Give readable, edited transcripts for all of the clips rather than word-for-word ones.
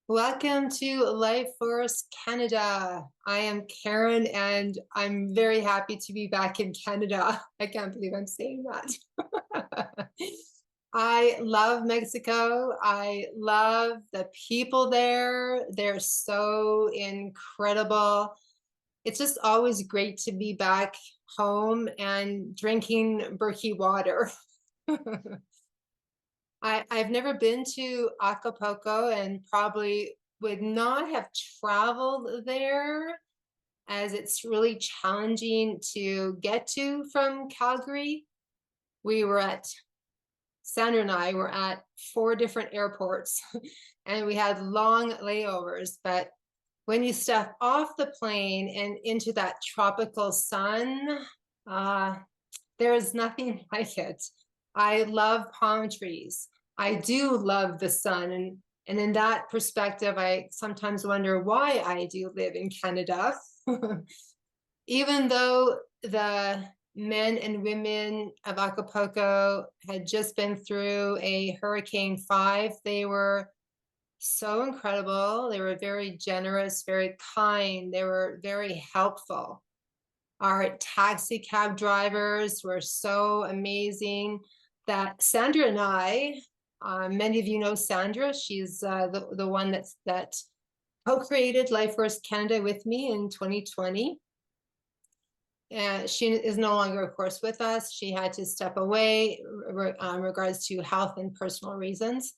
Welcome to Life Force Canada. I am Karen and I'm very happy to be back in Canada. I can't believe I'm saying that. I love Mexico. I love the people there. They're so incredible. It's just always great to be back home and drinking Berkey water. I've never been to Acapulco and probably would not have traveled there as it's really challenging to get to from Calgary. We were at, Sandra and I were at 4 different airports and we had long layovers. But when you step off the plane and into that tropical sun, uh, there is nothing like it. I love palm trees. I do love the sun. And in that perspective, I sometimes wonder why I do live in Canada. Even though the men and women of Acapulco had just been through a Hurricane 5, they were so incredible. They were very generous, very kind. They were very helpful. Our taxi cab drivers were so amazing that Sandra and I, many of you know Sandra, she's the one that co-created Life Force Canada with me in 2020. And she is no longer, of course, with us. She had to step away in regards to health and personal reasons.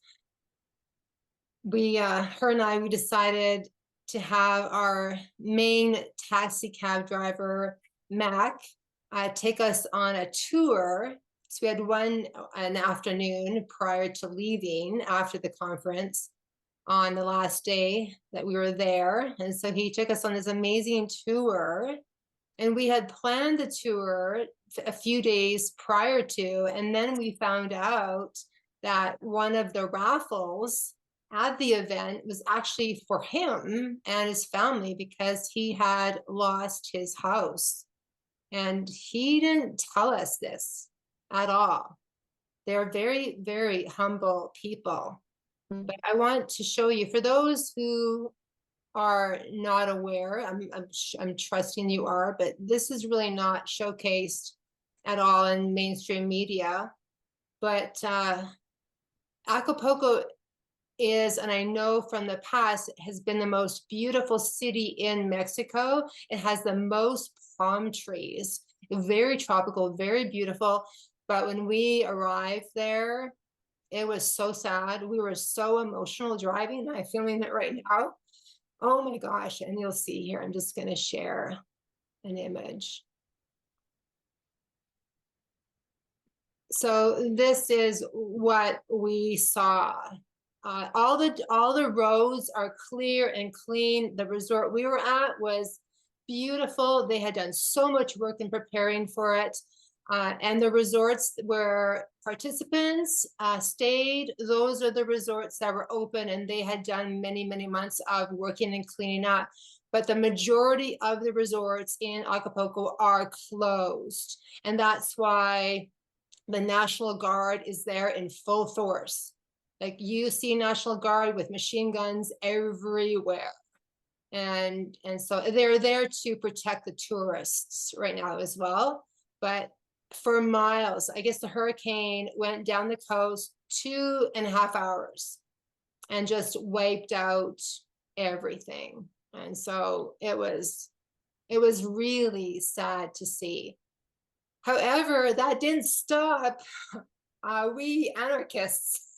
Her and I, we decided to have our main taxi cab driver, Mac, take us on a tour. So we had an afternoon prior to leaving after the conference on the last day that we were there. And so he took us on this amazing tour. And we had planned the tour a few days prior to, and then we found out that one of the raffles at the event was actually for him and his family because he had lost his house. And he didn't tell us this at all. They're very, very humble people. But I want to show you, for those who are not aware, I'm trusting you are, but this is really not showcased at all in mainstream media. But Acapulco is, and I know from the past, has been the most beautiful city in Mexico. It has the most palm trees, very tropical, very beautiful. But when we arrived there, it was so sad. We were so emotional driving. I'm feeling it right now. Oh my gosh. And you'll see here, I'm just going to share an image. So this is what we saw. All the roads are clear and clean. The resort we were at was beautiful. They had done so much work in preparing for it. And the resorts where participants stayed, those are the resorts that were open, and they had done many, many months of working and cleaning up. But the majority of the resorts in Acapulco are closed. And that's why the National Guard is there in full force. Like, you see National Guard with machine guns everywhere. And so they're there to protect the tourists right now as well. But for miles, I guess the hurricane went down the coast 2.5 hours and just wiped out everything. And so it was really sad to see. However, that didn't stop we anarchists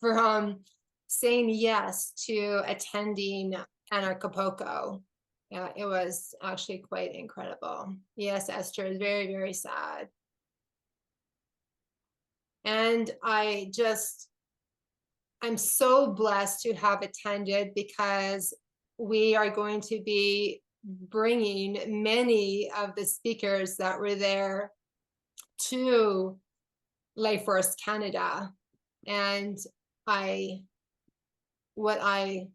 from saying yes to attending Acapulco. Yeah, it was actually quite incredible. Yes, Esther is very, very sad. And I'm so blessed to have attended because we are going to be bringing many of the speakers that were there to Life Force Canada. And what I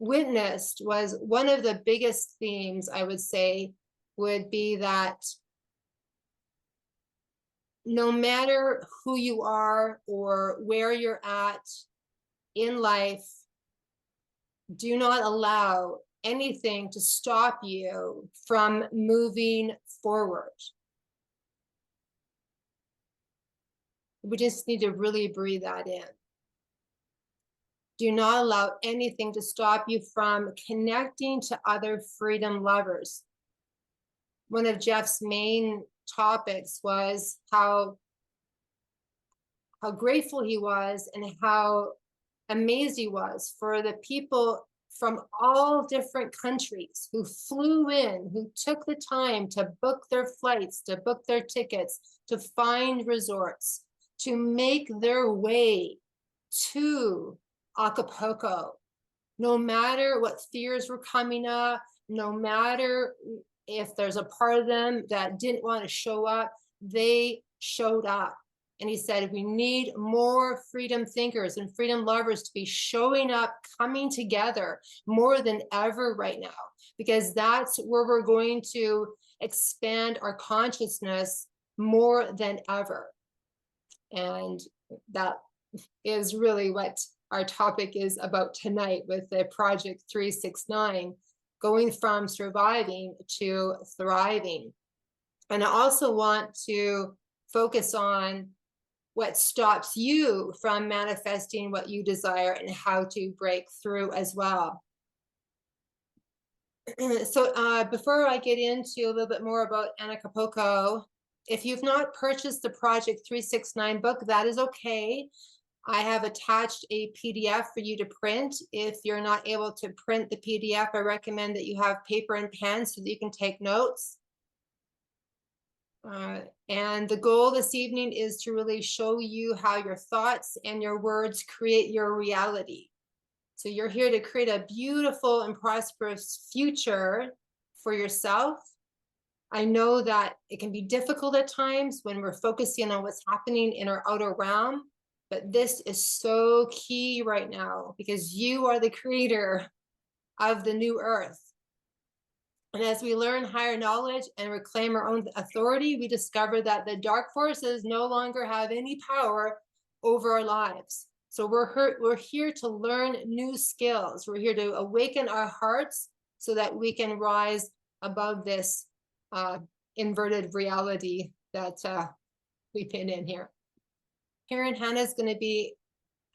witnessed was one of the biggest themes, I would say, would be that no matter who you are or where you're at in life, Do not allow anything to stop you from moving forward. We just need to really breathe that in. Do not allow anything to stop you from connecting to other freedom lovers. One of Jeff's main topics was how grateful he was and how amazed he was for the people from all different countries who flew in, who took the time to book their flights, to book their tickets, to find resorts, to make their way to Acapulco. No matter what fears were coming up, no matter if there's a part of them that didn't want to show up, they showed up. And he said, we need more freedom thinkers and freedom lovers to be showing up, coming together more than ever right now, because that's where we're going to expand our consciousness more than ever. And that is really what our topic is about tonight with the Project 369, going from surviving to thriving. And I also want to focus on what stops you from manifesting what you desire and how to break through as well. So before I get into a little bit more about Acapulco, if you've not purchased the Project 369 book, that is okay. I have attached a PDF for you to print. If you're not able to print the PDF, I recommend that you have paper and pen so that you can take notes. And the goal this evening is to really show you how your thoughts and your words create your reality. So you're here to create a beautiful and prosperous future for yourself. I know that it can be difficult at times when we're focusing on what's happening in our outer realm, but this is so key right now because you are the creator of the new earth. And as we learn higher knowledge and reclaim our own authority, we discover that the dark forces no longer have any power over our lives. So we're here to learn new skills. We're here to awaken our hearts so that we can rise above this inverted reality that we pin in here. Karen Hannah is going to be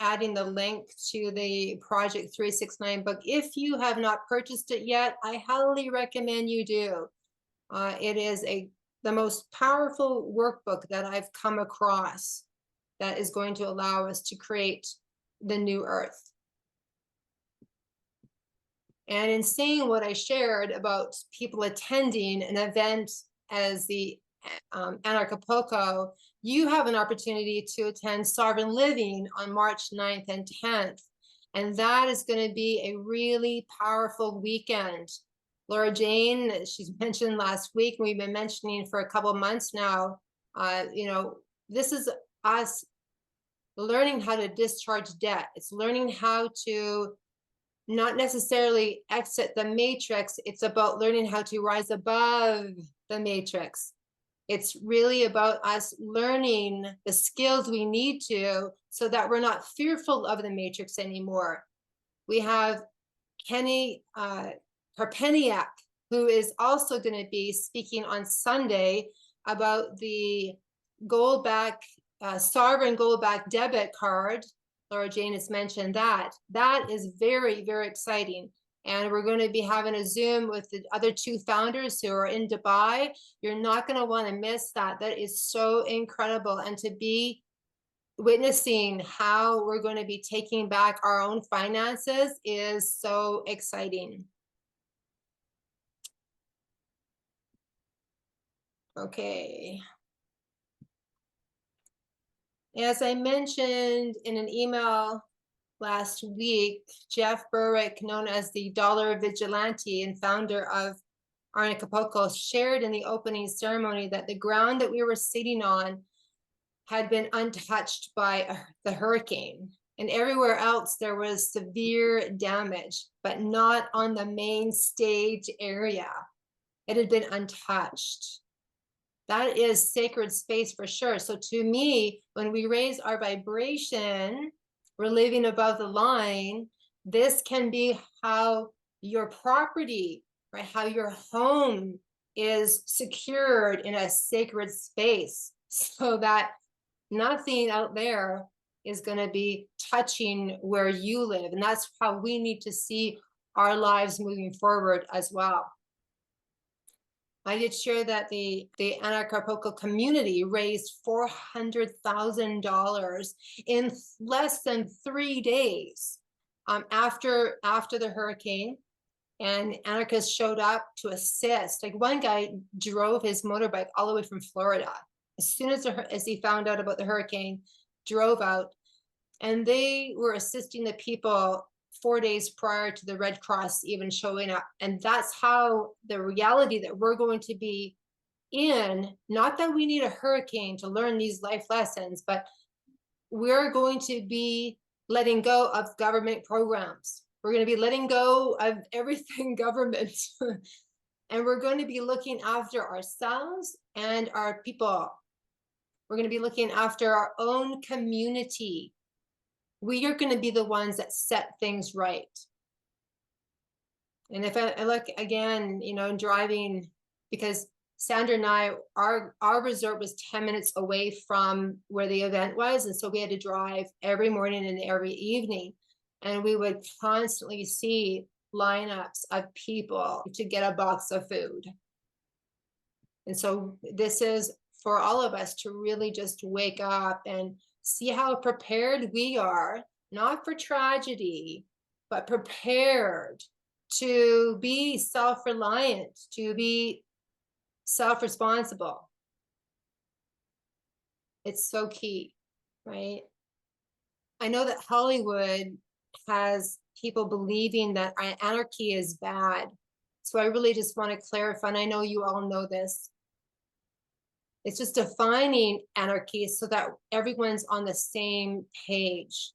adding the link to the Project 369 book. If you have not purchased it yet, I highly recommend you do. It is the most powerful workbook that I've come across that is going to allow us to create the new earth. And in saying what I shared about people attending an event as the Acapulco, you have an opportunity to attend Sovereign Living on March 9th and 10th. And that is going to be a really powerful weekend. Laura Jane, she's mentioned last week, and we've been mentioning for a couple of months now, this is us learning how to discharge debt. It's learning how to not necessarily exit the matrix. It's about learning how to rise above the matrix. It's really about us learning the skills we need to so that we're not fearful of the matrix anymore. We have Kenny Perpeniak, who is also going to be speaking on Sunday about the sovereign gold back debit card. Laura Jane has mentioned that. That is very, very exciting. And we're going to be having a Zoom with the other two founders who are in Dubai. You're not going to want to miss that. That is so incredible. And to be witnessing how we're going to be taking back our own finances is so exciting. Okay. As I mentioned in an email last week, Jeff Berwick, known as the Dollar Vigilante and founder of Acapulco, shared in the opening ceremony that the ground that we were sitting on had been untouched by the hurricane. And everywhere else there was severe damage, but not on the main stage area. It had been untouched. That is sacred space for sure. So to me, when we raise our vibration, we're living above the line, This can be how your property, right, how your home is secured in a sacred space so that nothing out there is going to be touching where you live. And that's how we need to see our lives moving forward as well. I did share that the Anarchapulco community raised $400,000 in less than 3 days after the hurricane, and anarchists showed up to assist. Like one guy drove his motorbike all the way from Florida as soon as he found out about the hurricane, drove out, and they were assisting the people 4 days prior to the Red Cross even showing up. And that's how the reality that we're going to be in, not that we need a hurricane to learn these life lessons, but we're going to be letting go of government programs. We're going to be letting go of everything government. And we're going to be looking after ourselves and our people. We're going to be looking after our own community. We are going to be the ones that set things right. And if I look again, you know, driving, because Sandra and I, our resort was 10 minutes away from where the event was. And so we had to drive every morning and every evening. And we would constantly see lineups of people to get a box of food. And so this is for all of us to really just wake up and see how prepared we are, not for tragedy, but prepared to be self-reliant, to be self-responsible. It's so key, right? I know that Hollywood has people believing that anarchy is bad. So I really just want to clarify, and I know you all know this. It's just defining anarchy so that everyone's on the same page.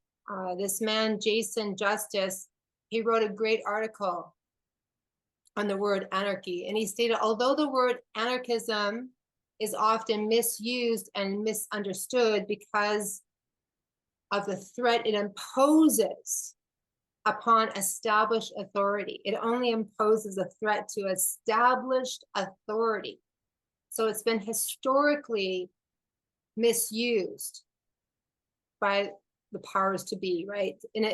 This man, Jason Justice, he wrote a great article on the word anarchy. And he stated, although the word anarchism is often misused and misunderstood because of the threat it imposes upon established authority, it only imposes a threat to established authority. So it's been historically misused by the powers to be, right? And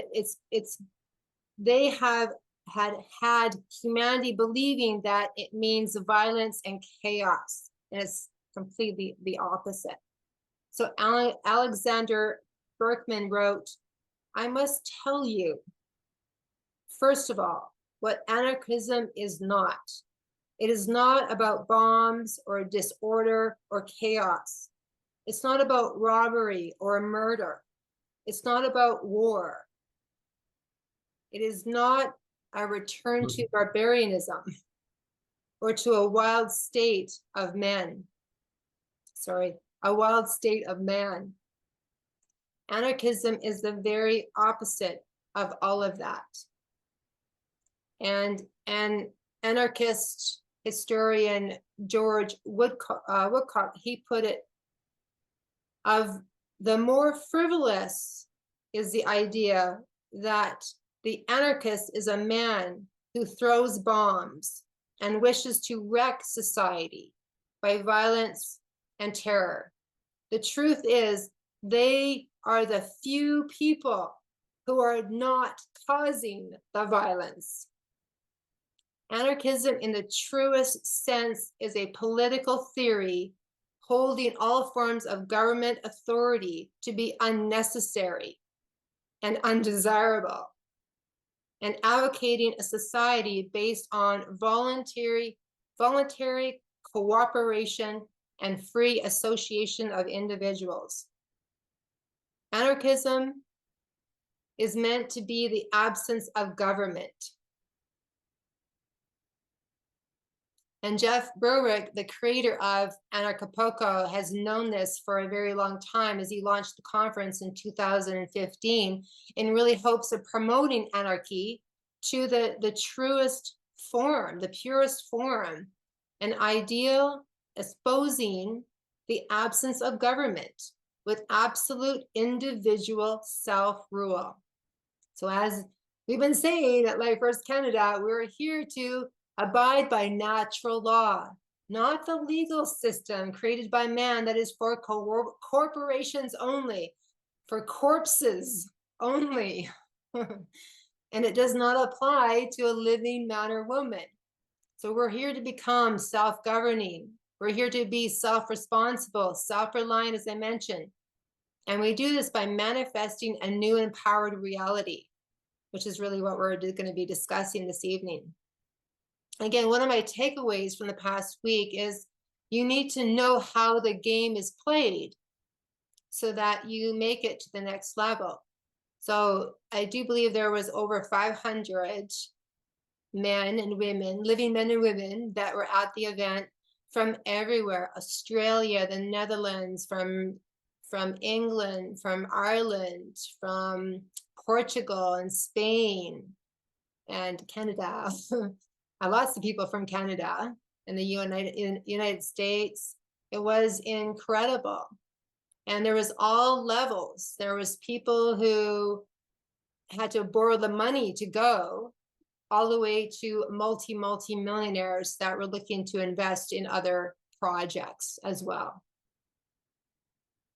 they have had humanity believing that it means violence and chaos, and it's completely the opposite. So Alexander Berkman wrote, I must tell you, first of all, what anarchism is not. It is not about bombs or disorder or chaos. It's not about robbery or murder. It's not about war. It is not a return to barbarianism or to a wild state of men. Sorry, a wild state of man. Anarchism is the very opposite of all of that. And anarchist historian George Woodcock, he put it, of the more frivolous is the idea that the anarchist is a man who throws bombs and wishes to wreck society by violence and terror. The truth is, they are the few people who are not causing the violence. Anarchism in the truest sense is a political theory holding all forms of government authority to be unnecessary and undesirable, and advocating a society based on voluntary cooperation and free association of individuals. Anarchism is meant to be the absence of government. And Jeff Berwick, the creator of Anarchapulco, has known this for a very long time as he launched the conference in 2015 in really hopes of promoting anarchy to the truest form, the purest form, an ideal exposing the absence of government with absolute individual self-rule. So as We've been saying at Life First Canada, we're here to abide by natural law, not the legal system created by man that is for corporations only, for corpses only. And it does not apply to a living man or woman. So we're here to become self-governing. We're here to be self-responsible, self-reliant, as I mentioned. And we do this by manifesting a new empowered reality, which is really what we're going to be discussing this evening. Again, one of my takeaways from the past week is you need to know how the game is played so that you make it to the next level. So I do believe there was over 500 men and women, living men and women, that were at the event from everywhere: Australia, the Netherlands, from England, from Ireland, from Portugal and Spain and Canada. Lots of people from Canada and the United States. It was incredible. And there was all levels. There was people who had to borrow the money to go, all the way to multi-millionaires that were looking to invest in other projects as well.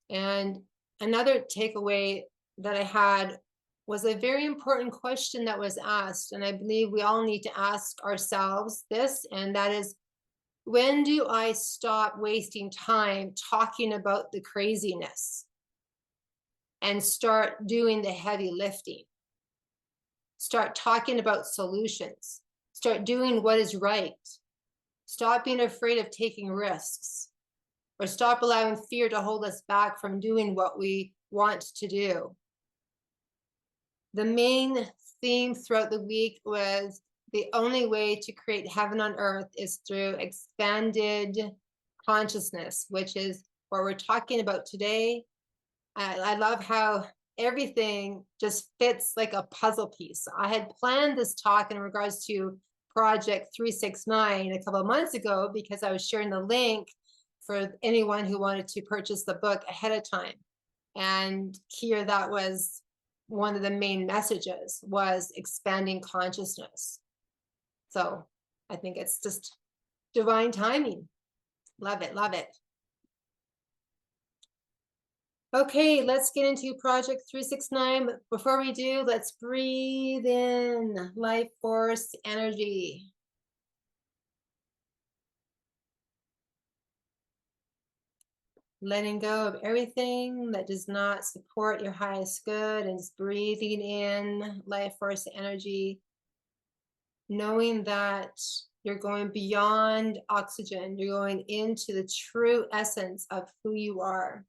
And another takeaway that I had was a very important question that was asked, and I believe we all need to ask ourselves this, and that is, when do I stop wasting time talking about the craziness and start doing the heavy lifting? Start talking about solutions. Start doing what is right. Stop being afraid of taking risks, or stop allowing fear to hold us back from doing what we want to do. The main theme throughout the week was the only way to create heaven on earth is through expanded consciousness, which is what we're talking about today. I love how everything just fits like a puzzle piece. I had planned this talk in regards to Project 369 a couple of months ago because I was sharing the link for anyone who wanted to purchase the book ahead of time. And here, that was one of the main messages, was expanding consciousness. So I think it's just divine timing. Love it, love it. Okay, let's get into Project 369. But before we do, let's breathe in life force energy. Letting go of everything that does not support your highest good, and just breathing in life force energy, knowing that you're going beyond oxygen. You're going into the true essence of who you are.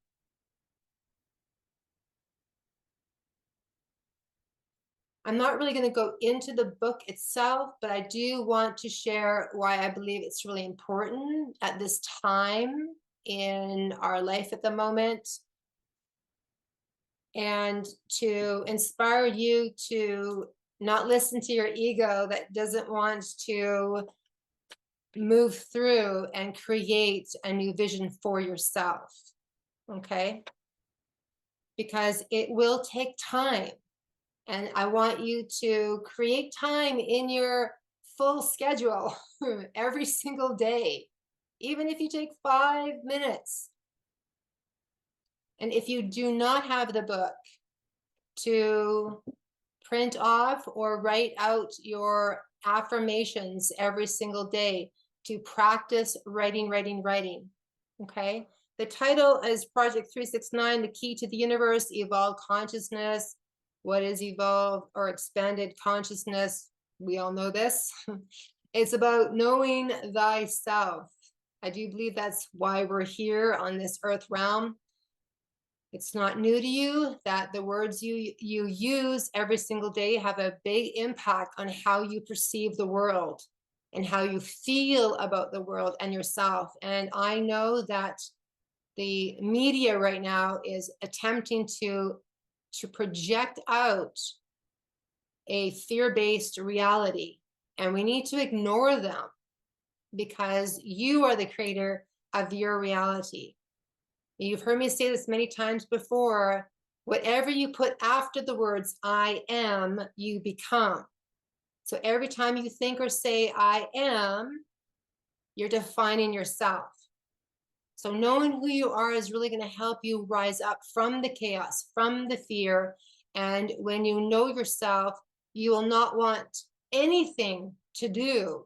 I'm not really going to go into the book itself, but I do want to share why I believe it's really important at this time in our life at the moment, and to inspire you to not listen to your ego that doesn't want to move through and create a new vision for yourself. Okay? Because it will take time. And I want you to create time in your full schedule every single day, even if you take 5 minutes. And if you do not have the book to print off or write out your affirmations every single day, to practice writing. Okay? The title is Project 369, The Key to the Universe, Evolved Consciousness. What is evolved or expanded consciousness? We all know this. It's about knowing thyself. I do believe that's why we're here on this earth realm. It's not new to you that the words you use every single day have a big impact on how you perceive the world and how you feel about the world and yourself. And I know that the media right now is attempting to project out a fear-based reality, and we need to ignore them, because you are the creator of your reality. You've heard me say this many times before. Whatever you put after the words I am, you become. So every time you think or say I am, you're defining yourself. So knowing who you are is really going to help you rise up from the chaos, from the fear. And when you know yourself, you will not want anything to do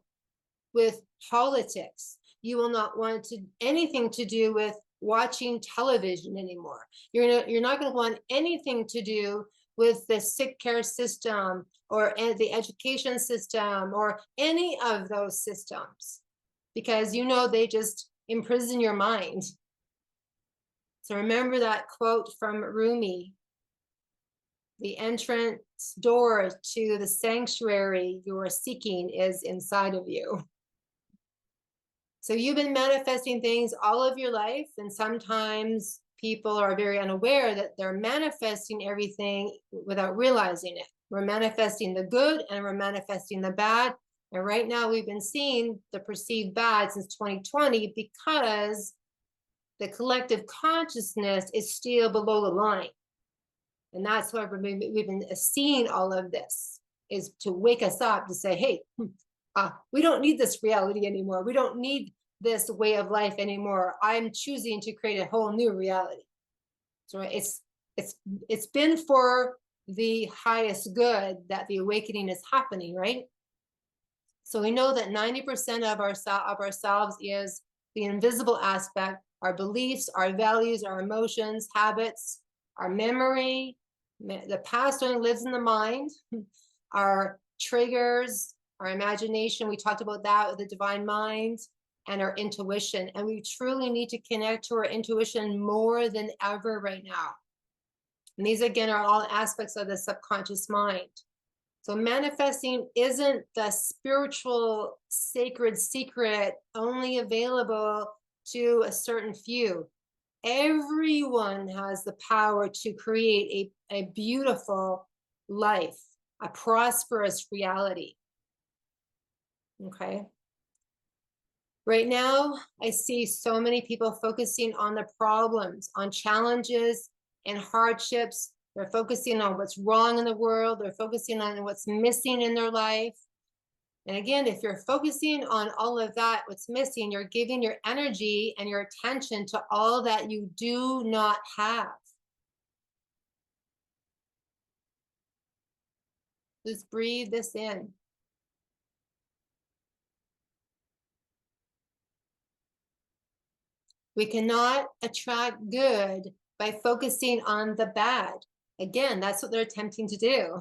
with politics. You will not want anything to do with watching television anymore. You're not going to want anything to do with the sick care system or the education system or any of those systems, because you know they just imprison your mind. So remember that quote from Rumi: the entrance door to the sanctuary you are seeking is inside of you. So you've been manifesting things all of your life, and sometimes people are very unaware that they're manifesting everything without realizing it. We're manifesting the good and we're manifesting the bad. And right now we've been seeing the perceived bad since 2020 because the collective consciousness is still below the line. And that's why we've been seeing all of this, is to wake us up to say, hey, we don't need this reality anymore. We don't need this way of life anymore. I'm choosing to create a whole new reality. So it's been for the highest good that the awakening is happening, right? So we know that 90% of ourselves is the invisible aspect: our beliefs, our values, our emotions, habits, our memory. The past only lives in the mind. Our triggers, our imagination, we talked about that with the divine mind, and our intuition. And we truly need to connect to our intuition more than ever right now. And these, again, are all aspects of the subconscious mind. So manifesting isn't the spiritual sacred secret only available to a certain few. Everyone has the power to create a beautiful life, a prosperous reality. Okay. Right now, I see so many people focusing on the problems, on challenges and hardships. They're focusing on what's wrong in the world. They're focusing on what's missing in their life. And again, if you're focusing on all of that, what's missing, you're giving your energy and your attention to all that you do not have. Just breathe this in. We cannot attract good by focusing on the bad. Again, that's what they're attempting to do.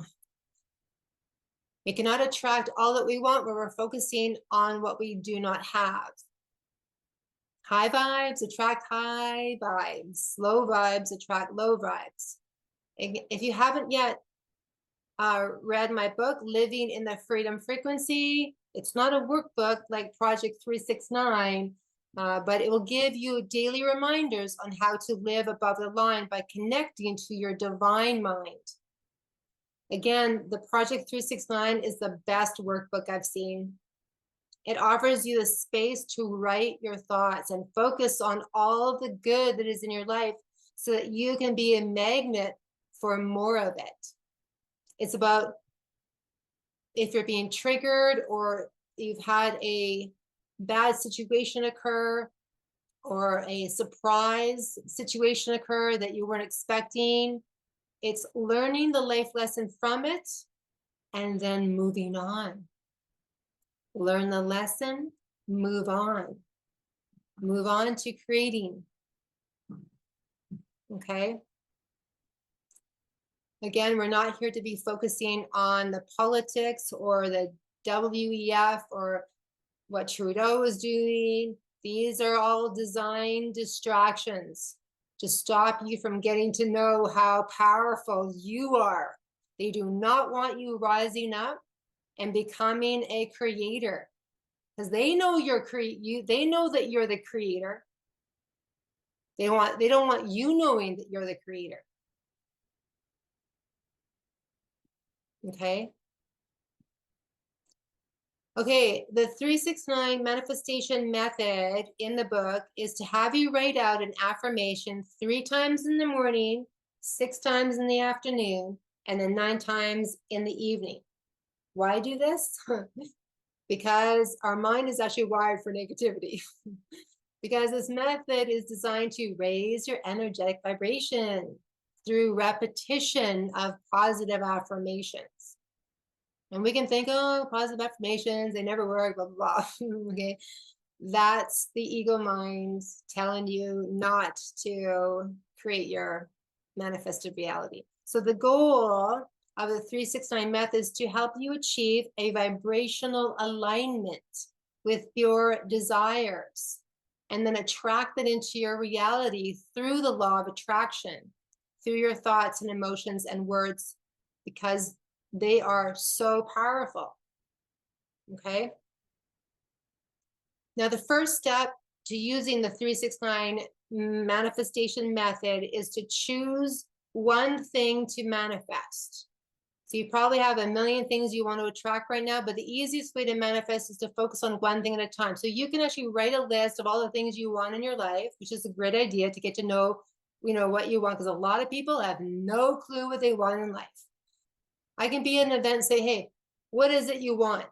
We cannot attract all that we want when we're focusing on what we do not have. High vibes attract high vibes. Low vibes attract low vibes. If you haven't yet read my book, Living in the Freedom Frequency, it's not a workbook like Project 369, but it will give you daily reminders on how to live above the line by connecting to your divine mind. Again, the Project 369 is the best workbook I've seen. It offers you the space to write your thoughts and focus on all the good that is in your life so that you can be a magnet for more of it. It's about if you're being triggered or you've had a bad situation occur or a surprise situation occur that you weren't expecting. It's learning the life lesson from it and then moving on. Learn the lesson, move on. Move on to creating. Okay? Again, we're not here to be focusing on the politics or the WEF or what Trudeau is doing. These are all designed distractions to stop you from getting to know how powerful you are. They do not want you rising up and becoming a creator, because they know they know that you're the creator. They don't want you knowing that you're the creator. Okay. Okay, the 369 manifestation method in the book is to have you write out an affirmation 3 times in the morning, 6 times in the afternoon, and then 9 times in the evening. Why do this? Because our mind is actually wired for negativity. Because this method is designed to raise your energetic vibration through repetition of positive affirmations. And we can think, oh, positive affirmations, they never work, blah, blah, blah. Okay. That's the ego mind telling you not to create your manifested reality. So the goal of the 369 method is to help you achieve a vibrational alignment with your desires, and then attract that into your reality through the law of attraction, through your thoughts and emotions and words, because they are so powerful. Okay. Now, the first step to using the 369 manifestation method is to choose one thing to manifest. So you probably have a million things you want to attract right now, but the easiest way to manifest is to focus on one thing at a time. So you can actually write a list of all the things you want in your life, which is a great idea to get to know, what you want, because a lot of people have no clue what they want in life. I can be at an event and say, hey, what is it you want?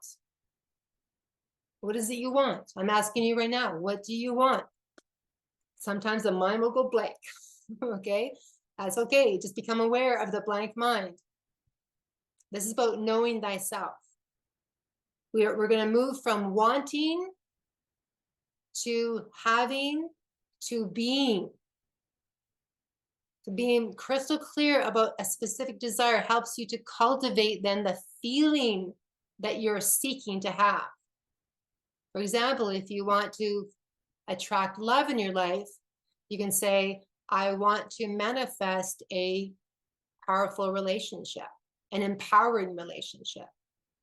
What is it you want? I'm asking you right now, what do you want? Sometimes the mind will go blank. Okay, that's okay. Just become aware of the blank mind. This is about knowing thyself. We're going to move from wanting to having to being. So being crystal clear about a specific desire helps you to cultivate then the feeling that you're seeking to have. For example, if you want to attract love in your life, you can say, I want to manifest a powerful relationship, an empowering relationship,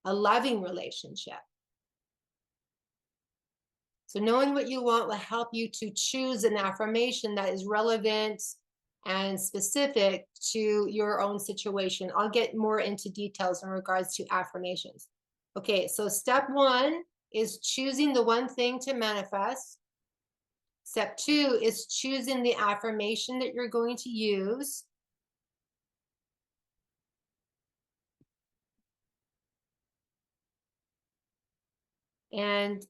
a loving relationship. So knowing what you want will help you to choose an affirmation that is relevant and specific to your own situation. I'll get more into details in regards to affirmations. Okay, so step 1 is choosing the one thing to manifest. Step 2 is choosing the affirmation that you're going to use. And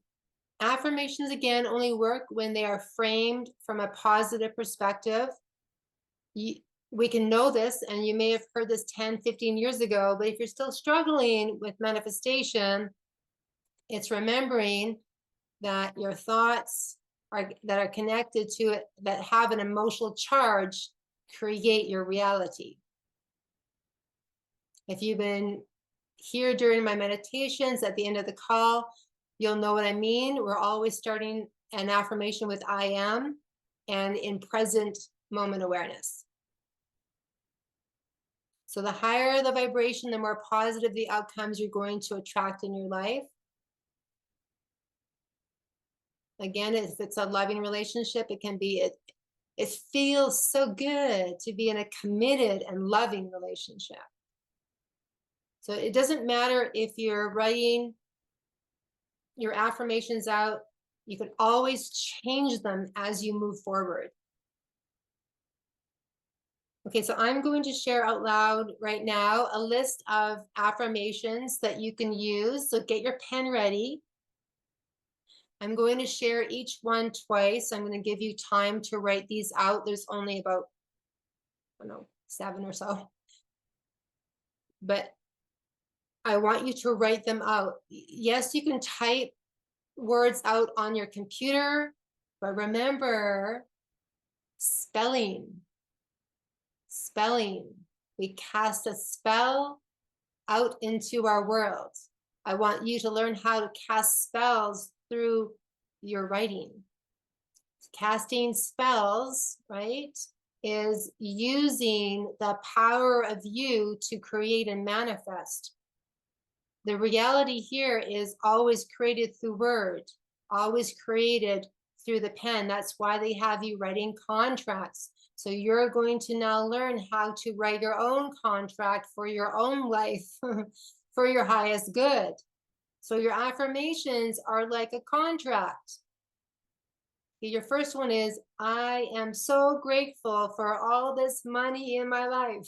affirmations, again, only work when they are framed from a positive perspective. We can know this, and you may have heard this 10, 15 years ago, but if you're still struggling with manifestation, it's remembering that your thoughts that are connected to it, that have an emotional charge, create your reality. If you've been here during my meditations at the end of the call, you'll know what I mean. We're always starting an affirmation with I am and in present moment awareness. So the higher the vibration, the more positive the outcomes you're going to attract in your life. Again, if it's a loving relationship, it can be, it feels so good to be in a committed and loving relationship. So it doesn't matter if you're writing your affirmations out, you can always change them as you move forward. Okay, so I'm going to share out loud right now a list of affirmations that you can use. So get your pen ready. I'm going to share each one twice. I'm going to give you time to write these out. There's only about, I don't know, 7 or so. But I want you to write them out. Yes, you can type words out on your computer, but remember, spelling. We cast a spell out into our world. I want you to learn how to cast spells through your writing. Casting spells, right, is using the power of you to create and manifest. The reality here is always created through word, always created through the pen. That's why they have you writing contracts. So you're going to now learn how to write your own contract for your own life, for your highest good. So your affirmations are like a contract. Your first one is, I am so grateful for all this money in my life.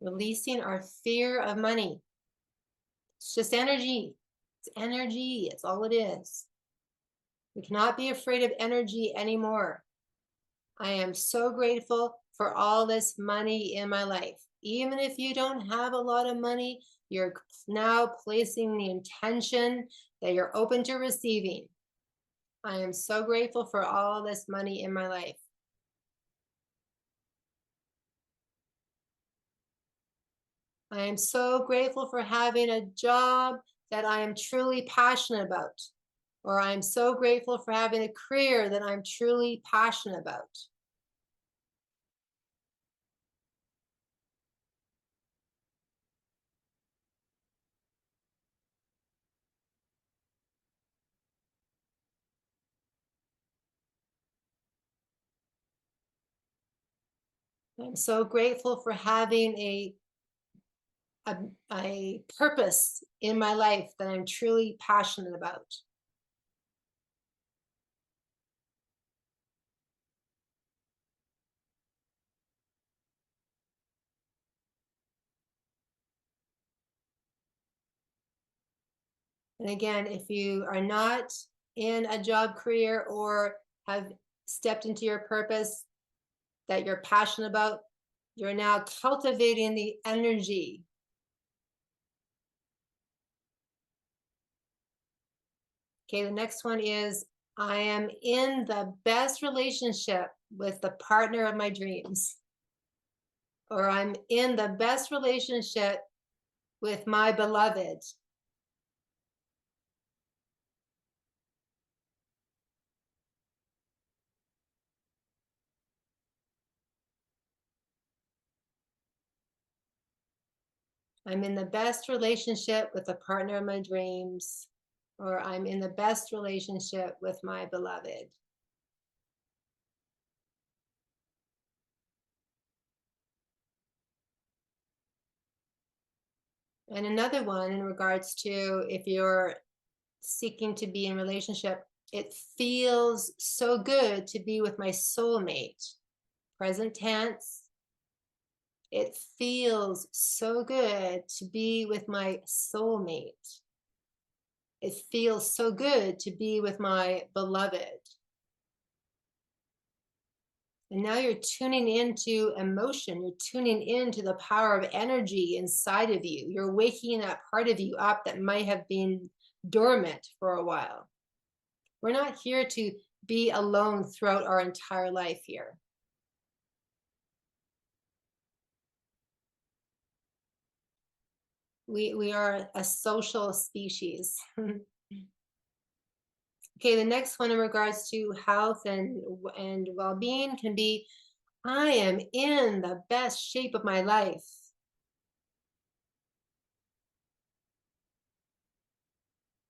Releasing our fear of money. It's just energy. It's energy. It's all it is. We cannot be afraid of energy anymore. I am so grateful for all this money in my life. Even if you don't have a lot of money, you're now placing the intention that you're open to receiving. I am so grateful for all this money in my life. I am so grateful for having a job that I am truly passionate about. Or I'm so grateful for having a career that I'm truly passionate about. I'm so grateful for having a purpose in my life that I'm truly passionate about. And again, if you are not in a job career or have stepped into your purpose that you're passionate about, you're now cultivating the energy. Okay, the next one is, I am in the best relationship with the partner of my dreams. Or I'm in the best relationship with my beloved. I'm in the best relationship with the partner of my dreams, or I'm in the best relationship with my beloved. And another one in regards to if you're seeking to be in relationship, it feels so good to be with my soulmate. Present tense. It feels so good to be with my soulmate. It feels so good to be with my beloved. And now you're tuning into emotion. You're tuning into the power of energy inside of you. You're waking that part of you up that might have been dormant for a while. We're not here to be alone throughout our entire life here. We are a social species. Okay, the next one in regards to health and well-being can be, I am in the best shape of my life.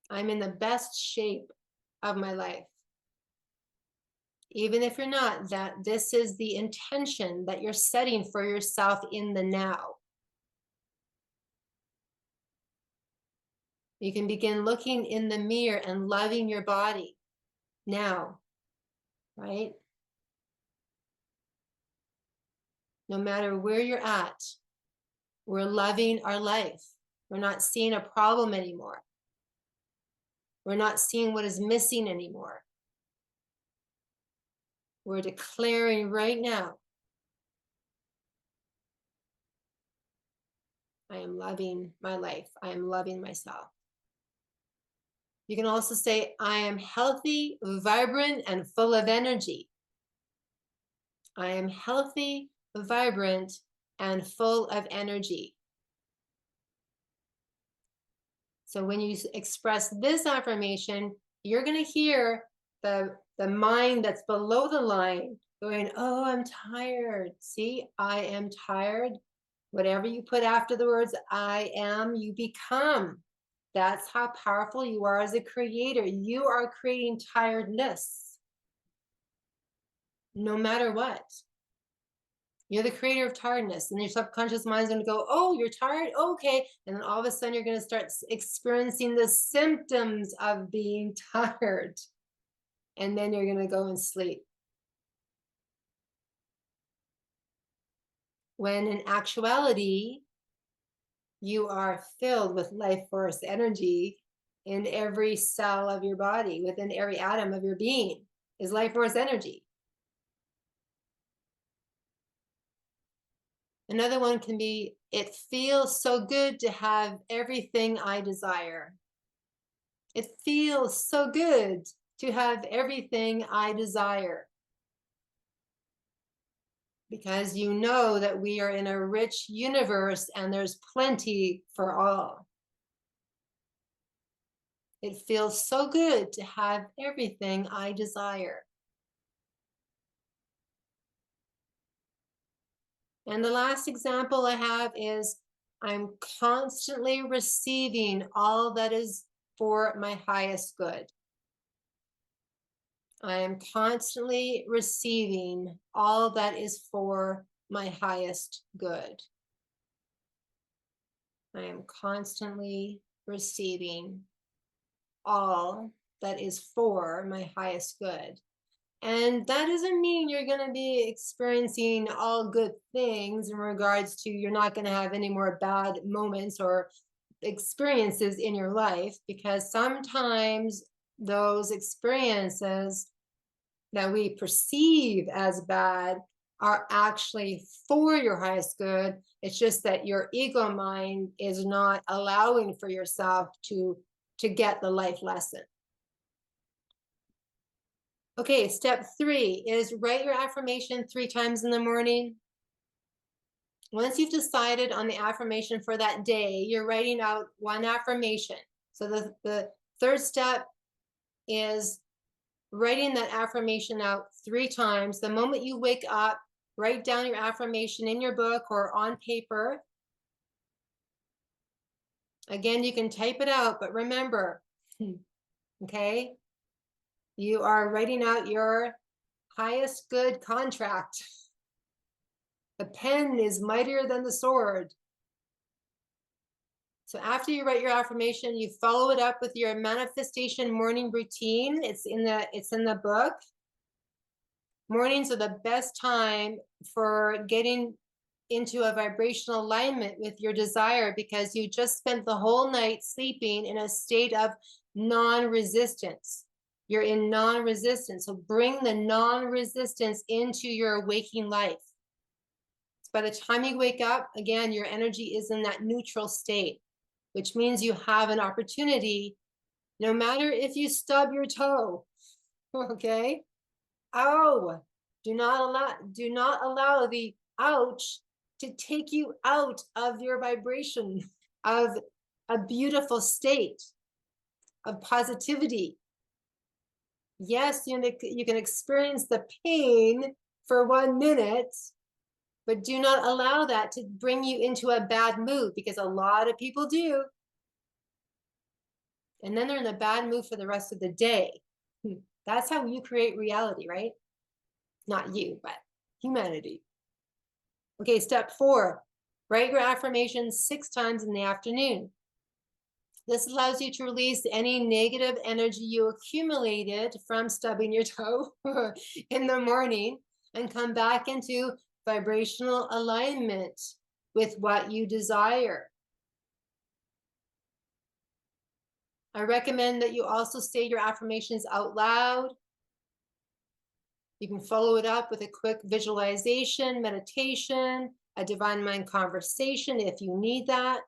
I'm in the best shape of my life. Even if you're not, that this is the intention that you're setting for yourself in the now. You can begin looking in the mirror and loving your body now, right? No matter where you're at, we're loving our life. We're not seeing a problem anymore. We're not seeing what is missing anymore. We're declaring right now, I am loving my life. I am loving myself. You can also say, I am healthy, vibrant, and full of energy. I am healthy, vibrant, and full of energy. So when you express this affirmation, you're going to hear the mind that's below the line going, oh, I'm tired. See, I am tired. Whatever you put after the words, I am, you become. That's how powerful you are as a creator. You are creating tiredness, no matter what. You're the creator of tiredness, and your subconscious mind is going to go, oh, you're tired? Okay. And then all of a sudden, you're going to start experiencing the symptoms of being tired. And then you're going to go and sleep. When in actuality, you are filled with life force energy in every cell of your body, within every atom of your being is life force energy. Another one can be, it feels so good to have everything I desire. It feels so good to have everything I desire. Because you know that we are in a rich universe and there's plenty for all. It feels so good to have everything I desire. And the last example I have is, I'm constantly receiving all that is for my highest good. I am constantly receiving all that is for my highest good. I am constantly receiving all that is for my highest good. And that doesn't mean you're going to be experiencing all good things in regards to you're not going to have any more bad moments or experiences in your life, because sometimes those experiences that we perceive as bad are actually for your highest good. It's just that your ego mind is not allowing for yourself to get the life lesson. Okay, step 3 is write your affirmation 3 times in the morning. Once you've decided on the affirmation for that day, you're writing out one affirmation. So the third step is writing that affirmation out 3 times. The moment you wake up, write down your affirmation in your book or on paper. Again, you can type it out, but remember, okay, you are writing out your highest good contract. The pen is mightier than the sword. So after you write your affirmation, you follow it up with your manifestation morning routine. It's in the book. Mornings are the best time for getting into a vibrational alignment with your desire, because you just spent the whole night sleeping in a state of non-resistance. You're in non-resistance. So bring the non-resistance into your waking life. So by the time you wake up, again, your energy is in that neutral state, which means you have an opportunity, no matter if you stub your toe, okay? Oh, do not allow the ouch to take you out of your vibration of a beautiful state of positivity. Yes, you can experience the pain for 1 minute, but do not allow that to bring you into a bad mood, because a lot of people do. And then they're in a bad mood for the rest of the day. That's how you create reality, right? Not you, but humanity. Okay, step 4, write your affirmations 6 times in the afternoon. This allows you to release any negative energy you accumulated from stubbing your toe in the morning and come back into vibrational alignment with what you desire. I recommend that you also say your affirmations out loud. You can follow it up with a quick visualization, meditation, a divine mind conversation if you need that.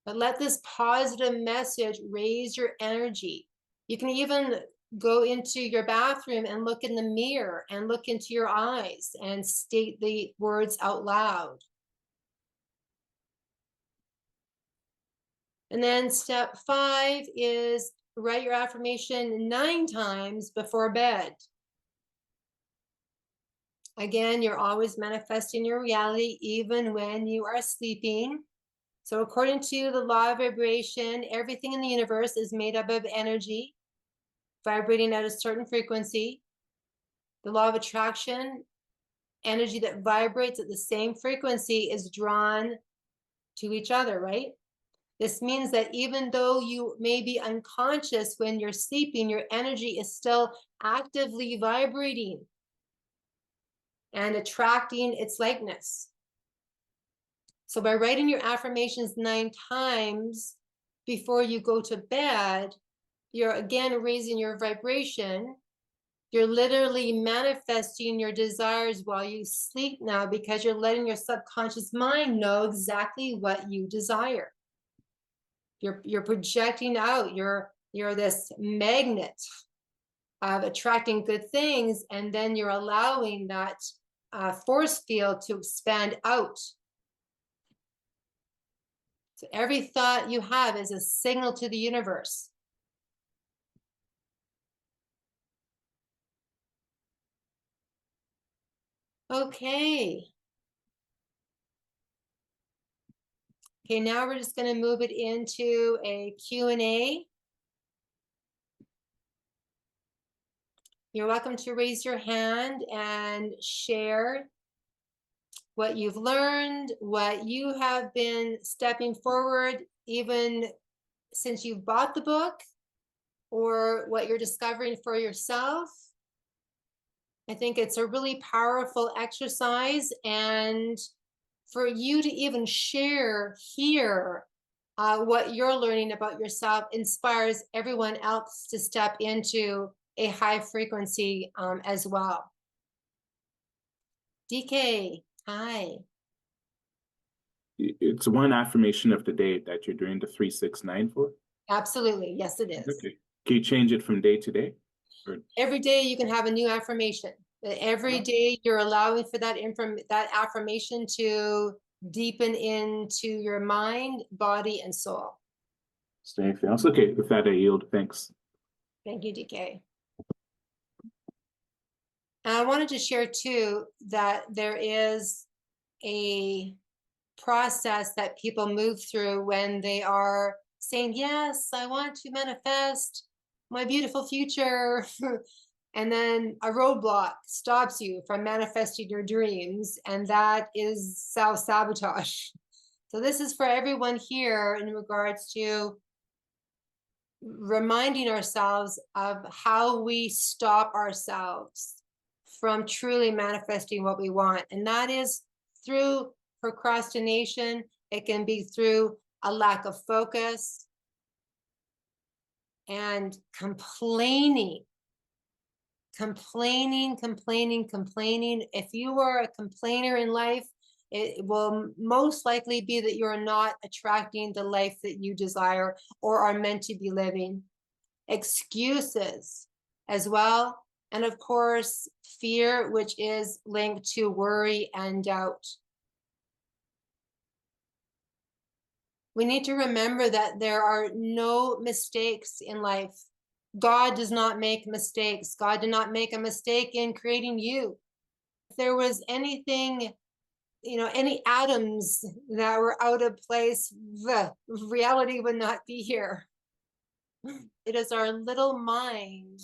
But let this positive message raise your energy. You can even go into your bathroom and look in the mirror and look into your eyes and state the words out loud. And then step 5 is write your affirmation 9 times before bed. Again, you're always manifesting your reality even when you are sleeping. So according to the law of vibration, everything in the universe is made up of energy vibrating at a certain frequency. The law of attraction, energy that vibrates at the same frequency is drawn to each other, right? This means that even though you may be unconscious when you're sleeping, your energy is still actively vibrating and attracting its likeness. So by writing your affirmations 9 times before you go to bed, you're again raising your vibration. You're literally manifesting your desires while you sleep now, because you're letting your subconscious mind know exactly what you desire. You're projecting out. You're this magnet of attracting good things, and then you're allowing that force field to expand out. So every thought you have is a signal to the universe. Okay. Okay, now we're just going to move it into a Q&A. You're welcome to raise your hand and share what you've learned, what you have been stepping forward, even since you've bought the book, or what you're discovering for yourself. I think it's a really powerful exercise, and for you to even share here what you're learning about yourself inspires everyone else to step into a high frequency as well. DK, hi. It's one affirmation of the day that you're doing the 369 for? Absolutely, yes it is. Okay. Can you change it from day to day? Or... Every day you can have a new affirmation. Every day you're allowing for that affirmation to deepen into your mind, body, and soul. Is there anything else? Okay, with that I yield. Thanks. Thank you, DK. And I wanted to share too that there is a process that people move through when they are saying, yes, I want to manifest my beautiful future. And then a roadblock stops you from manifesting your dreams, and that is self-sabotage. So this is for everyone here in regards to reminding ourselves of how we stop ourselves from truly manifesting what we want. And that is through procrastination. It can be through a lack of focus and complaining. If you are a complainer in life, it will most likely be that you're not attracting the life that you desire or are meant to be living. Excuses as well. And of course, fear, which is linked to worry and doubt. We need to remember that there are no mistakes in life. God does not make mistakes. God did not make a mistake in creating you. If there was anything, any atoms that were out of place, the reality would not be here. It is our little mind,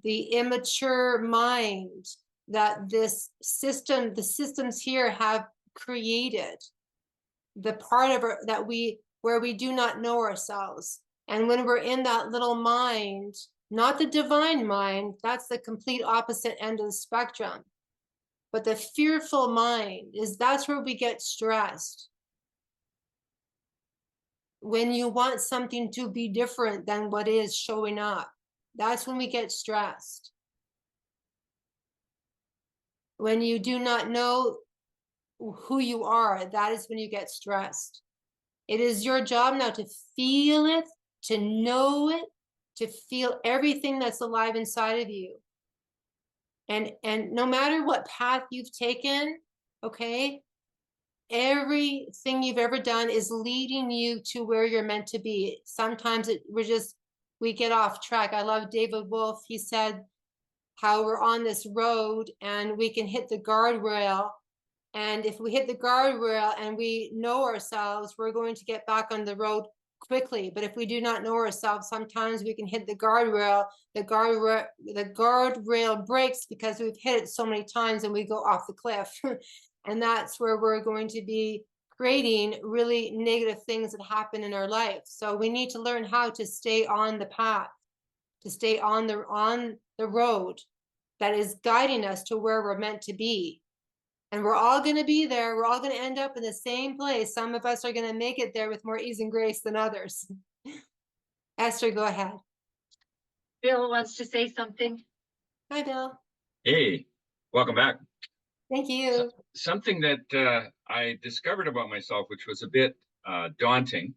the immature mind, that the systems here have created, the part of it where we do not know ourselves. And when we're in that little mind, not the divine mind, that's the complete opposite end of the spectrum, but the fearful mind, that's where we get stressed. When you want something to be different than what is showing up, that's when we get stressed. When you do not know who you are, that is when you get stressed. It is your job now to feel it, to know it, to feel everything that's alive inside of you. And no matter what path you've taken, okay, everything you've ever done is leading you to where you're meant to be. Sometimes we get off track. I love David Wolf. He said how we're on this road and we can hit the guardrail. And if we hit the guardrail and we know ourselves, we're going to get back on the road quickly. But if we do not know ourselves, sometimes we can hit the guardrail. The guardrail breaks because we've hit it so many times and we go off the cliff. And that's where we're going to be creating really negative things that happen in our life. So we need to learn how to stay on the path, to stay on the road that is guiding us to where we're meant to be. And we're all going to be there. We're all going to end up in the same place. Some of us are going to make it there with more ease and grace than others. Esther, go ahead. Bill wants to say something. Hi, Bill. Hey, welcome back. Thank you. Something that I discovered about myself, which was a bit daunting.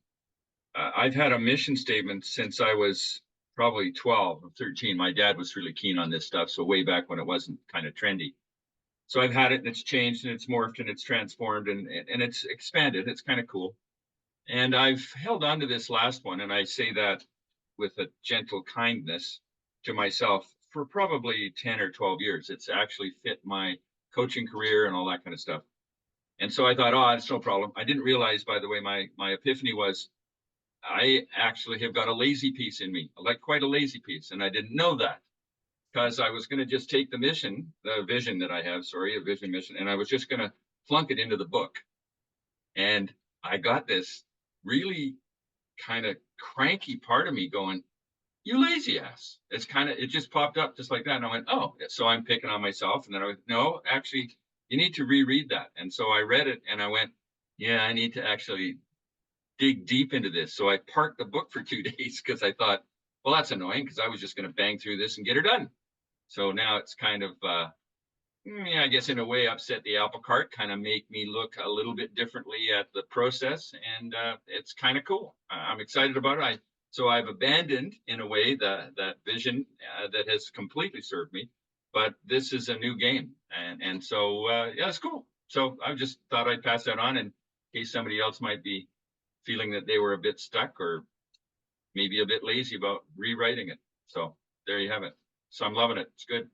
I've had a mission statement since I was probably 12 or 13. My dad was really keen on this stuff, so way back when it wasn't kind of trendy. So I've had it, and it's changed, and it's morphed, and it's transformed, and it's expanded. It's kind of cool. And I've held on to this last one, and I say that with a gentle kindness to myself for probably 10 or 12 years. It's actually fit my coaching career and all that kind of stuff. And so I thought, oh, it's no problem. I didn't realize, by the way, my epiphany was I actually have got a lazy piece in me, like quite a lazy piece. And I didn't know that because I was going to just take the vision that I have, a vision mission, and I was just going to plunk it into the book. And I got this really kind of cranky part of me going, you lazy ass. It just popped up just like that. And I went, oh, so I'm picking on myself. And then I went, no, actually, you need to reread that. And so I read it and I went, yeah, I need to actually dig deep into this. So I parked the book for 2 days because I thought, well, that's annoying because I was just going to bang through this and get her done. So now it's kind of, I guess in a way, upset the apple cart, kind of make me look a little bit differently at the process. And it's kind of cool. I'm excited about it. So I've abandoned, in a way, that vision that has completely served me. But this is a new game. And so, yeah, it's cool. So I just thought I'd pass that on in case somebody else might be feeling that they were a bit stuck or maybe a bit lazy about rewriting it. So there you have it. So I'm loving it. It's good.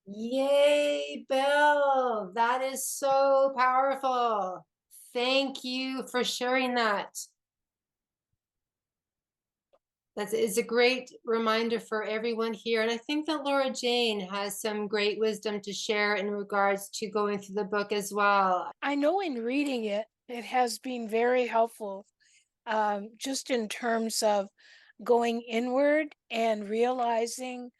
Yay, Bill. That is so powerful. Thank you for sharing that. It's a great reminder for everyone here. And I think that Laura Jane has some great wisdom to share in regards to going through the book as well. I know in reading it, it has been very helpful, just in terms of going inward and realizing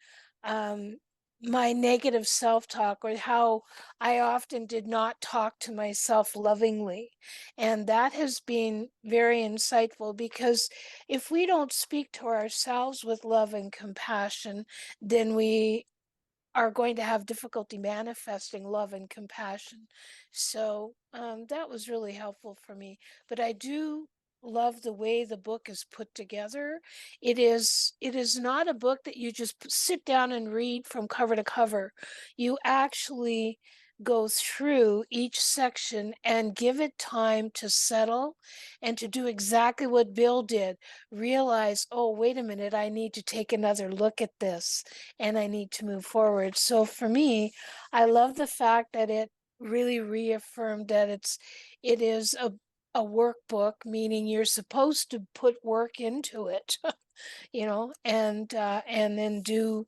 my negative self-talk, or how I often did not talk to myself lovingly. And that has been very insightful, because if we don't speak to ourselves with love and compassion, then we are going to have difficulty manifesting love and compassion. So that was really helpful for me. But I do love the way the book is put together. It is not a book that you just sit down and read from cover to cover. You actually go through each section and give it time to settle and to do exactly what Bill did. Realize, oh, wait a minute, I need to take another look at this and I need to move forward. So for me, I love the fact that it really reaffirmed that it is a workbook, meaning you're supposed to put work into it, and then do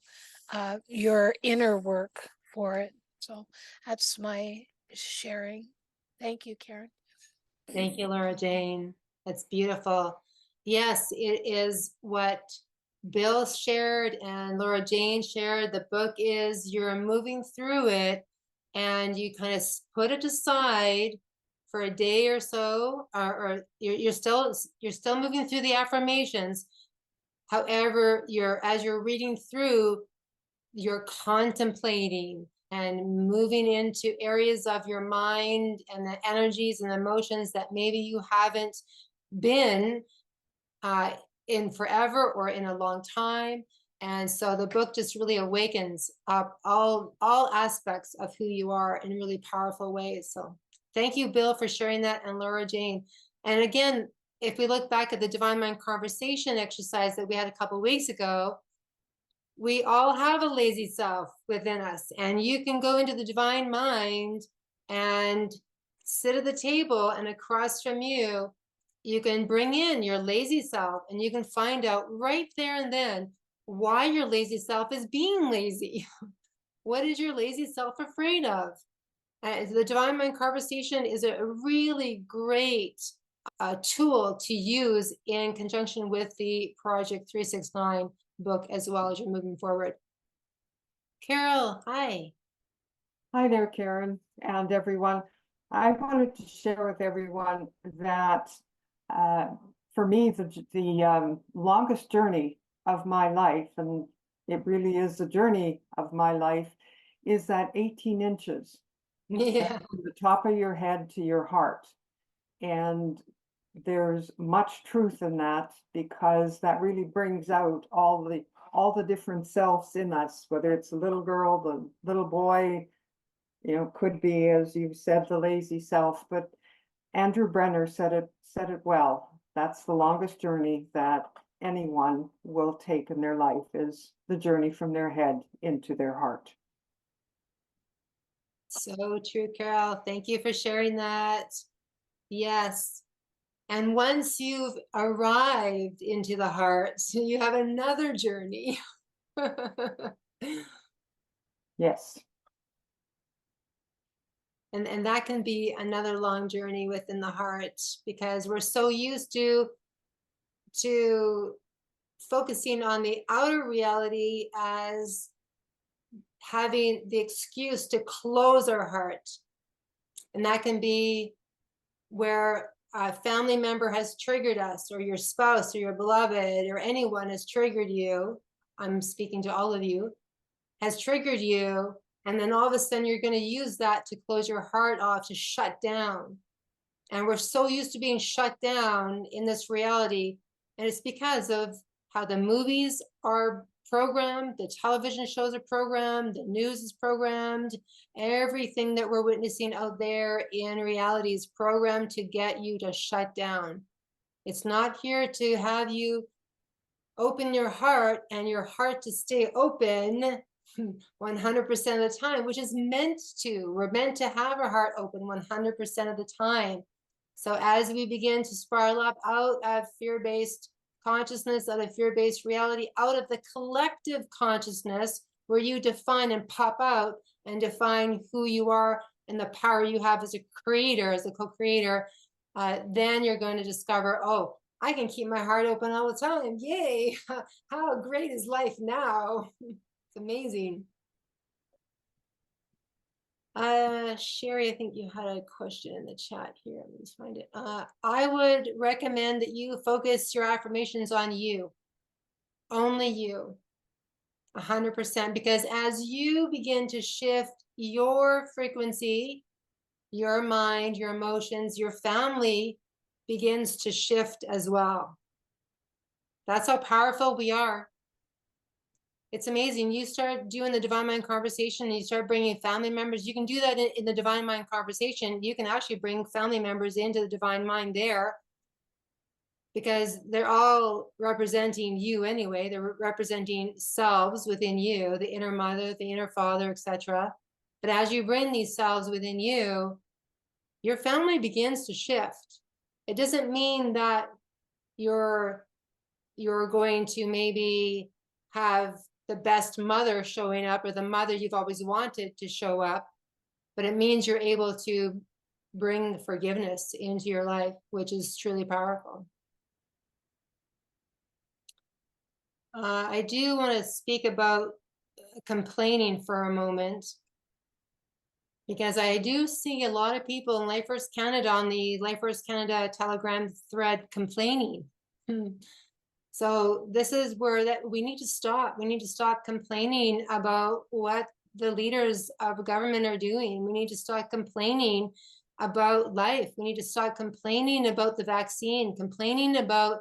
your inner work for it. So that's my sharing. Thank you, Karen. Thank you, Laura Jane. That's beautiful. Yes, it is what Bill shared and Laura Jane shared. The book is, you're moving through it and you kind of put it aside for a day or so, or you're still moving through the affirmations. However, as you're reading through, you're contemplating and moving into areas of your mind and the energies and emotions that maybe you haven't been in forever or in a long time. And so the book just really awakens up all aspects of who you are in really powerful ways. So thank you, Bill, for sharing that, and Laura Jane. And again, if we look back at the Divine Mind conversation exercise that we had a couple of weeks ago, we all have a lazy self within us, and you can go into the Divine Mind and sit at the table, and across from you you can bring in your lazy self and you can find out right there and then why your lazy self is being lazy. What is your lazy self afraid of? The Divine Mind Conversation is a really great tool to use in conjunction with the Project 369 book as well as you're moving forward. Carol, hi. Hi there, Karen, and everyone. I wanted to share with everyone that for me, the longest journey of my life, and it really is the journey of my life, is that 18 inches Yeah. from the top of your head to your heart. And there's much truth in that, because that really brings out all the different selves in us, whether it's the little girl, the little boy, you know, could be, as you said, the lazy self. But Andrew Brenner said it well. That's the longest journey that anyone will take in their life, is the journey from their head into their heart. So true, Carol. Thank you for sharing that. Yes. And once you've arrived into the heart, you have another journey. Yes. And that can be another long journey within the heart, because we're so used to focusing on the outer reality as having the excuse to close our heart. And that can be where a family member has triggered us, or your spouse or your beloved or anyone has triggered you. I'm speaking to all of you, has triggered you. And then all of a sudden you're going to use that to close your heart off, to shut down. And we're so used to being shut down in this reality. And it's because of how the movies are programmed, the television shows are programmed, the news is programmed, everything that we're witnessing out there in reality is programmed to get you to shut down. It's not here to have you open your heart and your heart to stay open 100% of the time, which is meant to. We're meant to have our heart open 100% of the time. So as we begin to spiral up out of fear-based consciousness, out of fear-based reality, out of the collective consciousness where you define and pop out and define who you are and the power you have as a creator, as a co-creator, then you're going to discover, oh, I can keep my heart open all the time. Yay! How great is life now? It's amazing. Sherry, I think you had a question in the chat here. Let me just find it. I would recommend that you focus your affirmations on you, only you, 100%, because as you begin to shift your frequency, your mind, your emotions, your family begins to shift as well. That's how powerful we are. It's amazing. You start doing the Divine Mind Conversation and you start bringing family members. You can do that in the Divine Mind Conversation. You can actually bring family members into the Divine Mind there, because they're all representing you anyway. They're representing selves within you, the inner mother, the inner father, etc. But as you bring these selves within you, your family begins to shift. It doesn't mean that you're going to maybe have the best mother showing up, or the mother you've always wanted to show up, but it means you're able to bring forgiveness into your life, which is truly powerful. I do want to speak about complaining for a moment, because I do see a lot of people in Life First Canada, on the Life First Canada Telegram thread, complaining. So this is where that we need to stop. We need to stop complaining about what the leaders of government are doing. We need to stop complaining about life. We need to stop complaining about the vaccine, complaining about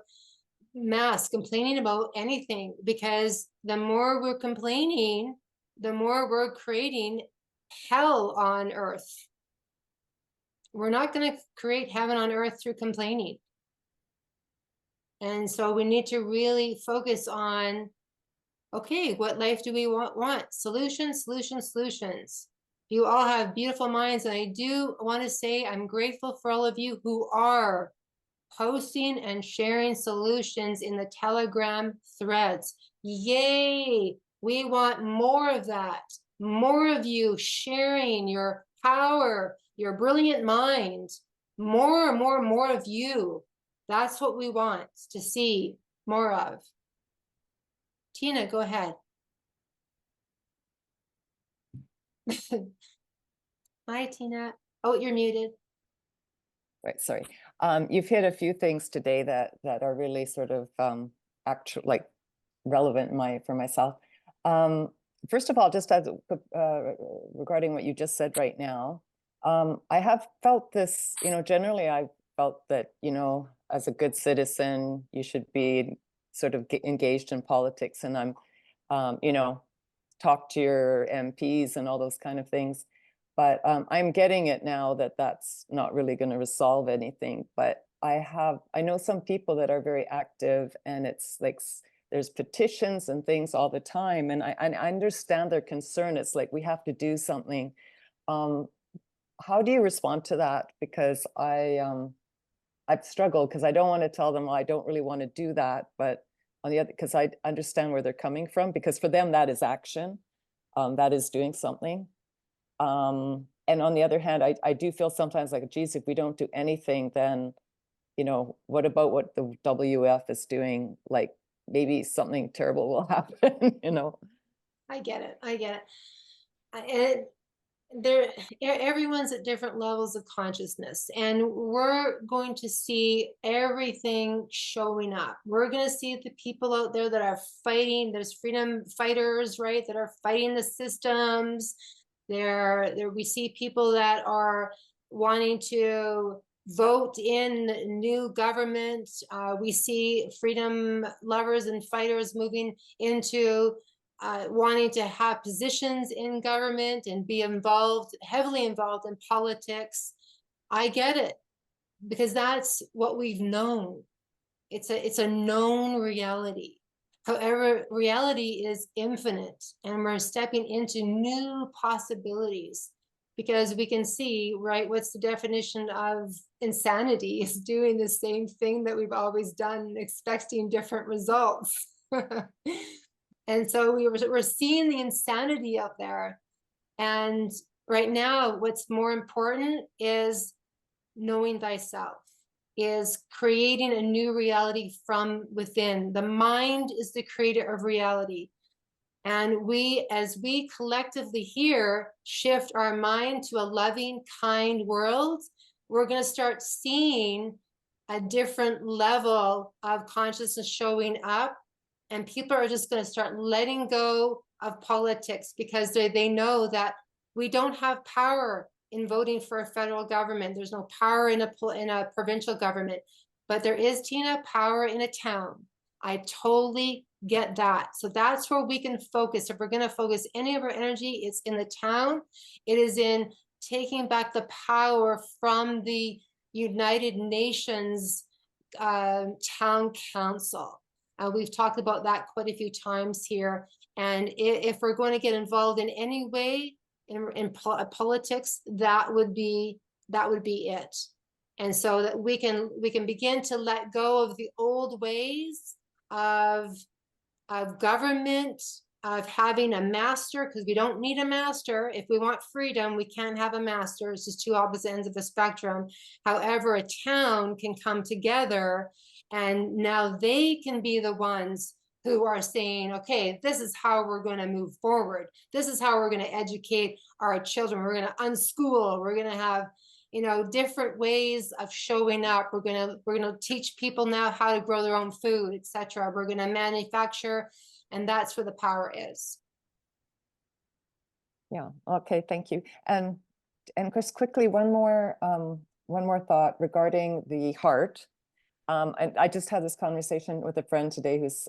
masks, complaining about anything, because the more we're complaining, the more we're creating hell on earth. We're not going to create heaven on earth through complaining. And so we need to really focus on, okay, what life do we want? Solutions, solutions, solutions. You all have beautiful minds. And I do want to say I'm grateful for all of you who are posting and sharing solutions in the Telegram threads. Yay! We want more of that. More of you sharing your power, your brilliant mind. More of you. That's what we want to see more of. Tina, go ahead. Hi, Tina. Oh, you're muted. Right, sorry. You've hit a few things today that are really sort of actual, like relevant for myself. First of all, just as regarding what you just said right now, I have felt this, generally I felt that, as a good citizen, you should be sort of engaged in politics, and I'm, talk to your MPs and all those kind of things. But I'm getting it now that that's not really going to resolve anything. But I know some people that are very active, and it's like there's petitions and things all the time. And I understand their concern. It's like, we have to do something. How do you respond to that? Because I've struggled, because I don't want to tell them, well, I don't really want to do that. But on the other, because I understand where they're coming from, because for them, that is action. That is doing something. And on the other hand, I do feel sometimes like, geez, if we don't do anything, then, what about what the WF is doing? Like, maybe something terrible will happen, I get it. And everyone's at different levels of consciousness, and we're going to see everything showing up. We're going to see the people out there that are fighting. There's freedom fighters, right, that are fighting the systems. We see people that are wanting to vote in new government. We see freedom lovers and fighters moving into wanting to have positions in government and be heavily involved in politics. I get it, because that's what we've known. It's a known reality. However, reality is infinite, and we're stepping into new possibilities, because we can see, right, what's the definition of insanity? Is doing the same thing that we've always done, expecting different results. And so we're seeing the insanity out there. And right now, what's more important is knowing thyself, is creating a new reality from within. The mind is the creator of reality. And as we collectively here shift our mind to a loving, kind world, we're going to start seeing a different level of consciousness showing up. And people are just going to start letting go of politics, because they know that we don't have power in voting for a federal government. There's no power in a provincial government, but there is, Tina, power in a town. I totally get that. So that's where we can focus. If we're going to focus any of our energy, it's in the town. It is in taking back the power from the United Nations town council. We've talked about that quite a few times here. And if we're going to get involved in any way in politics, that would be it. And so that we can begin to let go of the old ways of government, of having a master, because we don't need a master. If we want freedom, we can't have a master. It's just two opposite ends of the spectrum. However, a town can come together, and now they can be the ones who are saying, okay, this is how we're going to move forward. This is how we're going to educate our children. We're going to unschool. We're going to have, different ways of showing up. We're going to teach people now how to grow their own food, etc. We're going to manufacture, and that's where the power is. Yeah. Okay. Thank you. And just quickly, one more thought regarding the heart. And I just had this conversation with a friend today who's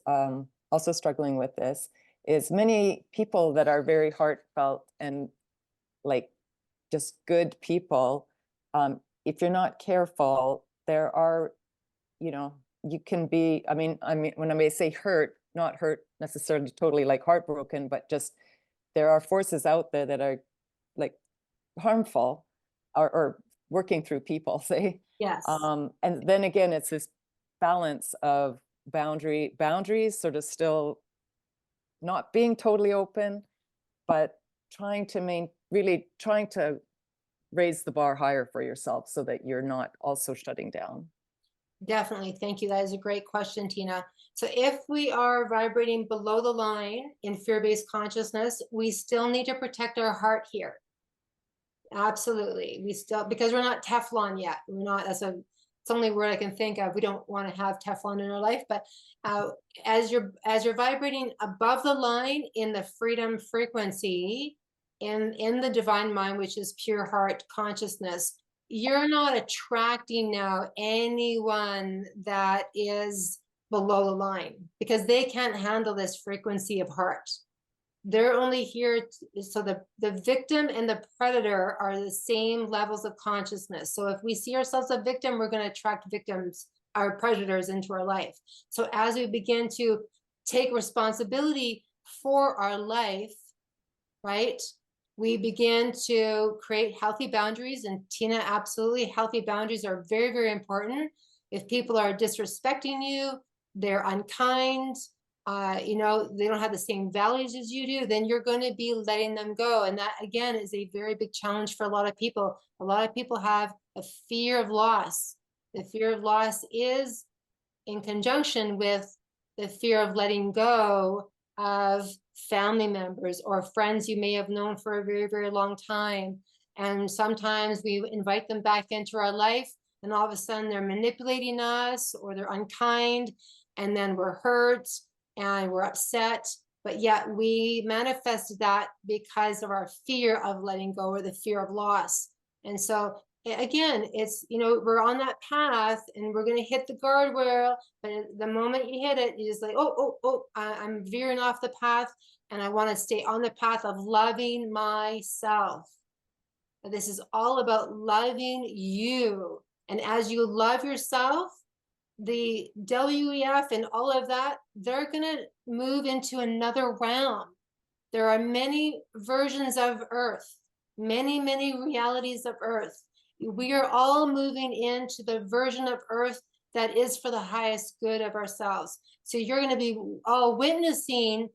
also struggling with this. Is many people that are very heartfelt and like just good people, if you're not careful, there are, you can be, I mean, when I may say hurt, not hurt necessarily totally like heartbroken, but just there are forces out there that are like harmful or working through people, say. Yes. And then again, it's this balance of boundaries sort of still not being totally open, but trying to really trying to raise the bar higher for yourself so that you're not also shutting down. Definitely. Thank you. That is a great question, Tina. So if we are vibrating below the line in fear-based consciousness, we still need to protect our heart here. Absolutely. We still, because we're not Teflon yet. We're not, it's the only word I can think of. We don't want to have Teflon in our life, but as you're vibrating above the line in the freedom frequency, in the divine mind, which is pure heart consciousness, you're not attracting now anyone that is below the line because they can't handle this frequency of heart. They're only here, so the victim and the predator are the same levels of consciousness. So if we see ourselves a victim, we're going to attract victims, our predators, into our life. So as we begin to take responsibility for our life, right, we begin to create healthy boundaries. And Tina, absolutely, healthy boundaries are very, very important. If people are disrespecting you, they're unkind, you know, they don't have the same values as you do, then you're going to be letting them go. And that, again, is a very big challenge for a lot of people. A lot of people have a fear of loss. The fear of loss is in conjunction with the fear of letting go of family members or friends you may have known for a very, very long time. And sometimes we invite them back into our life, and all of a sudden they're manipulating us or they're unkind, and then we're hurt and we're upset, but yet we manifested that because of our fear of letting go or the fear of loss. And so again, it's, you know, we're on that path and we're going to hit the guardrail, but the moment you hit it, you just like, I'm veering off the path, and I want to stay on the path of loving myself. This is all about loving you. And as you love yourself, the WEF and all of that, they're going to move into another realm. There are many versions of Earth, many, many realities of Earth. We are all moving into the version of Earth that is for the highest good of ourselves. So you're going to be all witnessing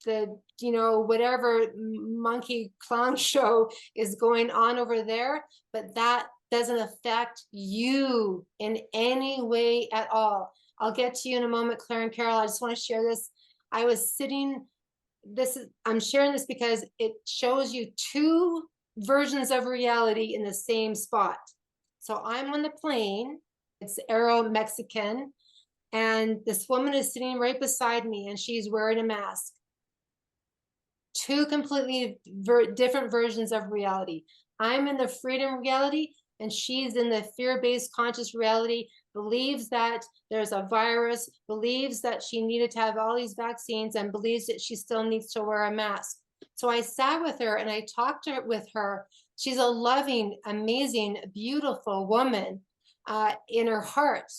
the, you know, whatever monkey clown show is going on over there, but that doesn't affect you in any way at all. I'll get to you in a moment, Claire and Carol. I just want to share this. I was sitting, I'm sharing this because it shows you two versions of reality in the same spot. So I'm on the plane, it's Aero Mexican, and this woman is sitting right beside me and she's wearing a mask. Two completely different versions of reality. I'm in the freedom reality, and she's in the fear-based conscious reality, believes that there's a virus, believes that she needed to have all these vaccines, and believes that she still needs to wear a mask. So I sat with her and I talked with her. She's a loving, amazing, beautiful woman in her heart,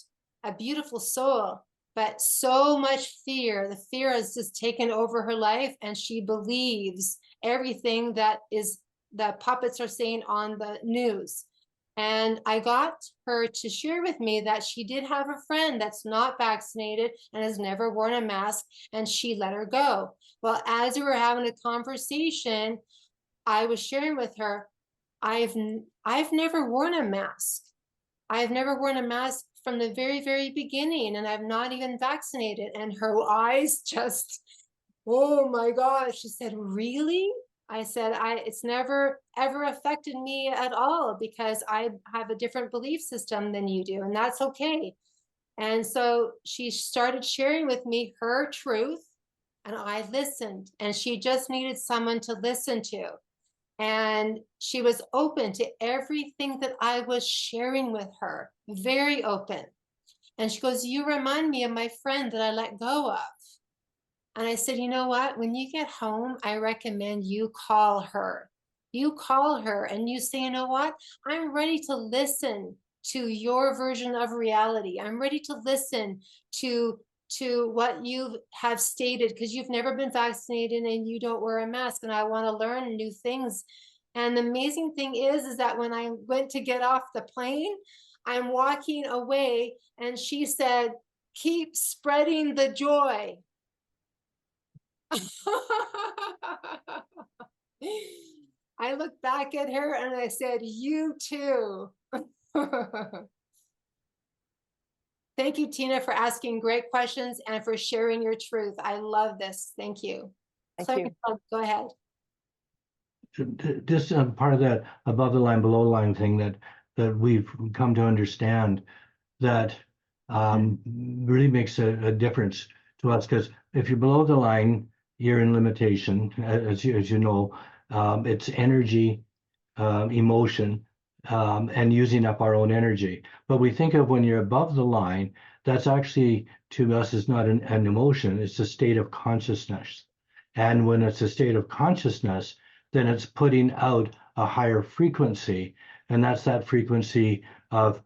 a beautiful soul, but so much fear. The fear has just taken over her life, and she believes everything that the puppets are saying on the news. And I got her to share with me that she did have a friend that's not vaccinated and has never worn a mask, and she let her go. Well, as we were having a conversation, I was sharing with her, I've never worn a mask. I've never worn a mask from the very, very beginning, and I'm not even vaccinated. And her eyes just, oh my gosh. She said, really? I said, it's never ever affected me at all because I have a different belief system than you do, and that's okay. And so she started sharing with me her truth, and I listened, and she just needed someone to listen to. And she was open to everything that I was sharing with her, very open. And she goes, you remind me of my friend that I let go of. And I said, you know what? When you get home, I recommend you call her. You call her and you say, you know what? I'm ready to listen to your version of reality. I'm ready to listen to what you have stated, because you've never been vaccinated and you don't wear a mask. And I want to learn new things And the amazing thing is that when I went to get off the plane, I'm walking away and she said, keep spreading the joy. I looked back at her and I said, you too. Thank you, Tina, for asking great questions and for sharing your truth. I love this. Thank you. Thank you. Claire, go ahead. This part of that above the line, below the line thing that we've come to understand that really makes a difference to us, because if you're below the line, you're in limitation, as you know. It's energy, emotion, and using up our own energy. But we think of when you're above the line, that's actually to us is not an emotion, it's a state of consciousness. And when it's a state of consciousness, then it's putting out a higher frequency. And that's that frequency of,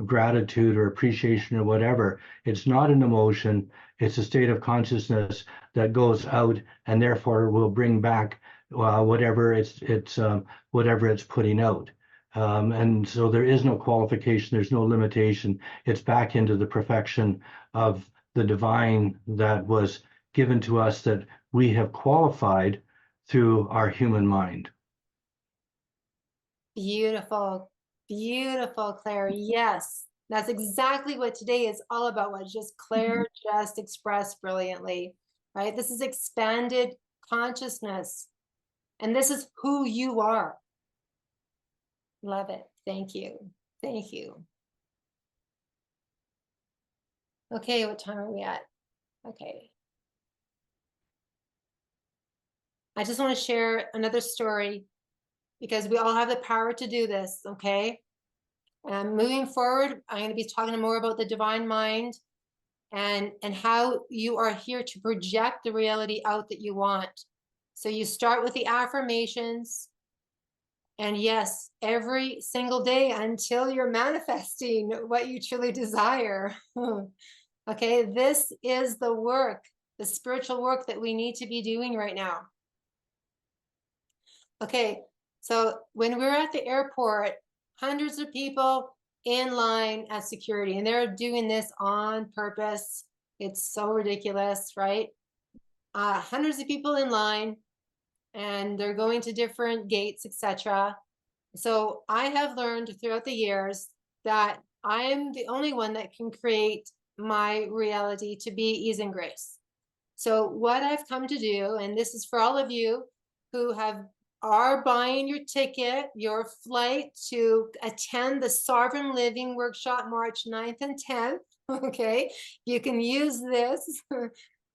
gratitude or appreciation or whatever. It's not an emotion, it's a state of consciousness that goes out and therefore will bring back whatever it's putting out. And so there is no qualification, there's no limitation. It's back into the perfection of the divine that was given to us, that we have qualified through our human mind. Beautiful, beautiful, Claire. Yes, that's exactly what today is all about. What just Claire just expressed brilliantly, right? This is expanded consciousness, and this is who you are. Love it. Thank you. Thank you. Okay, what time are we at? Okay. I just want to share another story because we all have the power to do this, okay? And moving forward, I'm going to be talking more about the divine mind and how you are here to project the reality out that you want. So you start with the affirmations. And yes, every single day until you're manifesting what you truly desire. Okay, this is the work, the spiritual work that we need to be doing right now. Okay, so when we're at the airport, hundreds of people in line at security, and they're doing this on purpose. It's so ridiculous, right? Hundreds of people in line, and they're going to different gates, etc. So I have learned throughout the years that I am the only one that can create my reality to be ease and grace. So what I've come to do, and this is for all of you who are buying your ticket, your flight to attend the Sovereign Living Workshop March 9th and 10th, okay? You can use this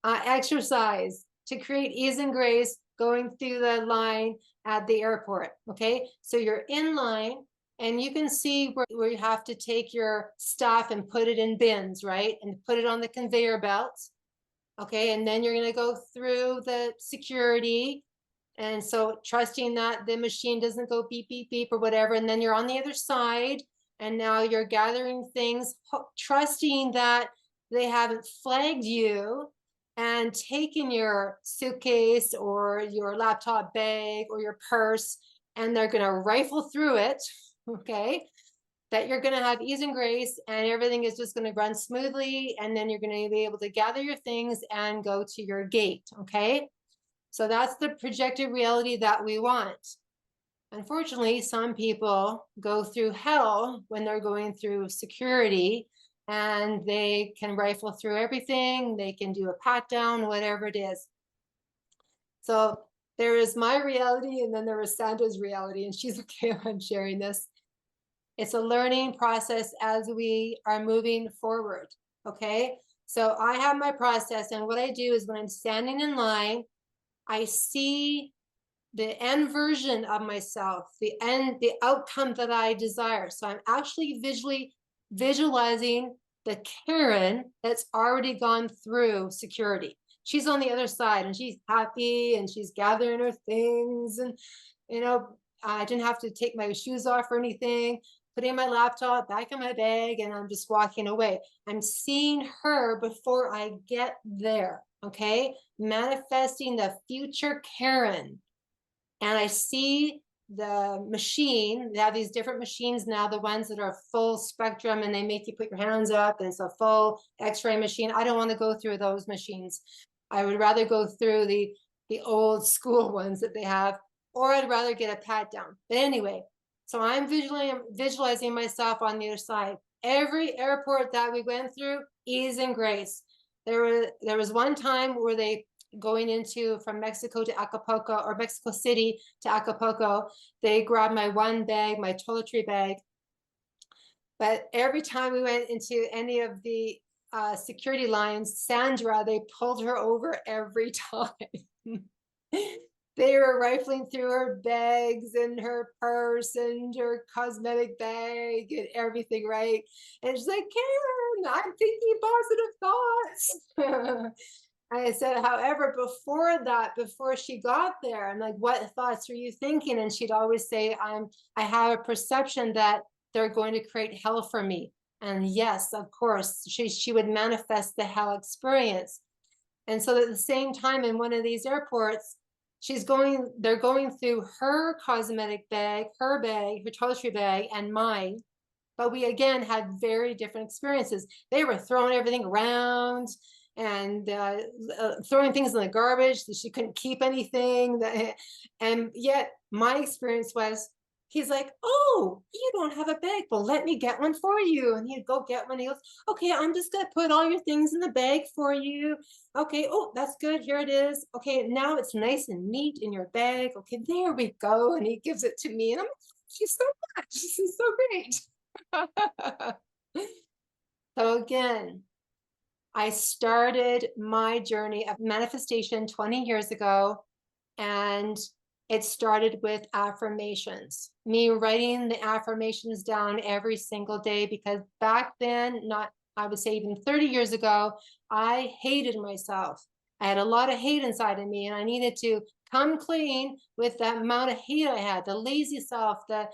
exercise to create ease and grace going through the line at the airport, okay? So you're in line and you can see where you have to take your stuff and put it in bins, right? And put it on the conveyor belts, okay? And then you're gonna go through the security. And so trusting that the machine doesn't go beep, beep, beep or whatever. And then you're on the other side and now you're gathering things, trusting that they haven't flagged you and taken your suitcase or your laptop bag or your purse, and they're gonna rifle through it, okay? That you're gonna have ease and grace and everything is just gonna run smoothly, and then you're gonna be able to gather your things and go to your gate, okay? So that's the projected reality that we want. Unfortunately, some people go through hell when they're going through security, and they can rifle through everything. They can do a pat down, whatever it is. So there is my reality, and then there is Sandra's reality, and she's okay if I'm sharing this. It's a learning process as we are moving forward, okay? So I have my process, and what I do is when I'm standing in line, I see the end version of myself, the outcome that I desire. So I'm actually visualizing the Karen that's already gone through security. She's on the other side and she's happy and she's gathering her things. And, I didn't have to take my shoes off or anything, putting my laptop back in my bag, and I'm just walking away. I'm seeing her before I get there. Okay, manifesting the future Karen. And I see the machine. They have these different machines now, the ones that are full spectrum and they make you put your hands up and it's a full x-ray machine. I don't want to go through those machines. I would rather go through the old school ones that they have, or I'd rather get a pat down. But anyway, so I'm visualizing myself on the other side. Every airport that we went through, ease and grace. There was one time where they going into from Mexico to Acapulco, or Mexico City to Acapulco, they grabbed my one bag, my toiletry bag. But every time we went into any of the security lines, Sandra, they pulled her over every time. They were rifling through her bags and her purse and her cosmetic bag and everything, right? And she's like, Karen, I'm thinking positive thoughts. I said, however, before that, before she got there, I'm like, what thoughts are you thinking? And she'd always say, I have a perception that they're going to create hell for me. And yes, of course, she would manifest the hell experience. And so at the same time, in one of these airports, they're going through her cosmetic bag, her toiletry bag, and mine. But we again had very different experiences. They were throwing everything around and throwing things in the garbage. She couldn't keep anything. And yet my experience was, he's like, oh, you don't have a bag. Well, let me get one for you. And he'd go get one. He goes, okay, I'm just going to put all your things in the bag for you. Okay, oh, that's good. Here it is. Okay, now it's nice and neat in your bag. Okay, there we go. And he gives it to me. And I'm like, thank you so much. This is so great. So again, I started my journey of manifestation 20 years ago, and it started with affirmations, me writing the affirmations down every single day, because back then, I would say even 30 years ago, I hated myself. I had a lot of hate inside of me, and I needed to come clean with that amount of hate I had, the lazy self, the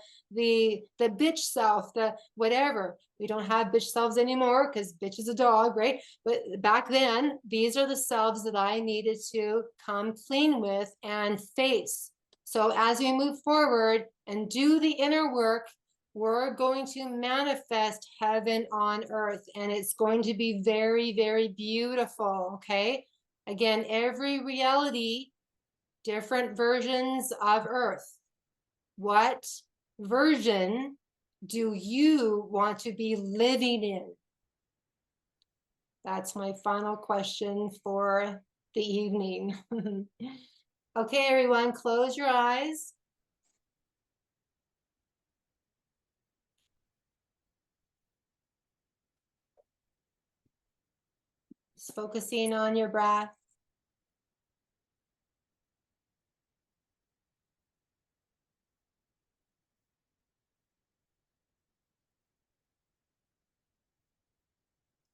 bitch self, the whatever. We don't have bitch selves anymore because bitch is a dog, right? But back then, these are the selves that I needed to come clean with and face. So as we move forward and do the inner work, we're going to manifest heaven on earth, and it's going to be very, very beautiful, okay? Again, every reality, different versions of earth. What version do you want to be living in? That's my final question for the evening. Okay, everyone, close your eyes. Just focusing on your breath.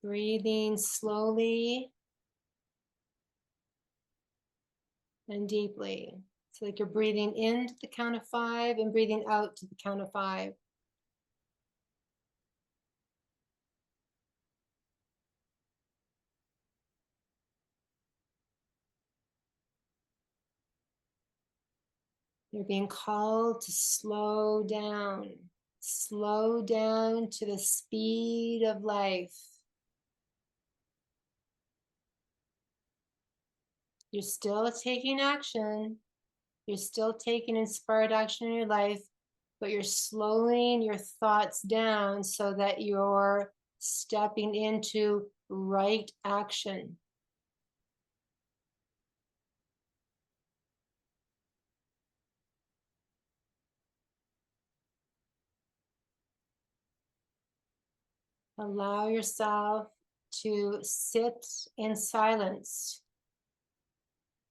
Breathing slowly and deeply. It's like you're breathing in to the count of 5 and breathing out to the count of 5. You're being called to slow down to the speed of life. You're still taking action. You're still taking inspired action in your life, but you're slowing your thoughts down so that you're stepping into right action. Allow yourself to sit in silence,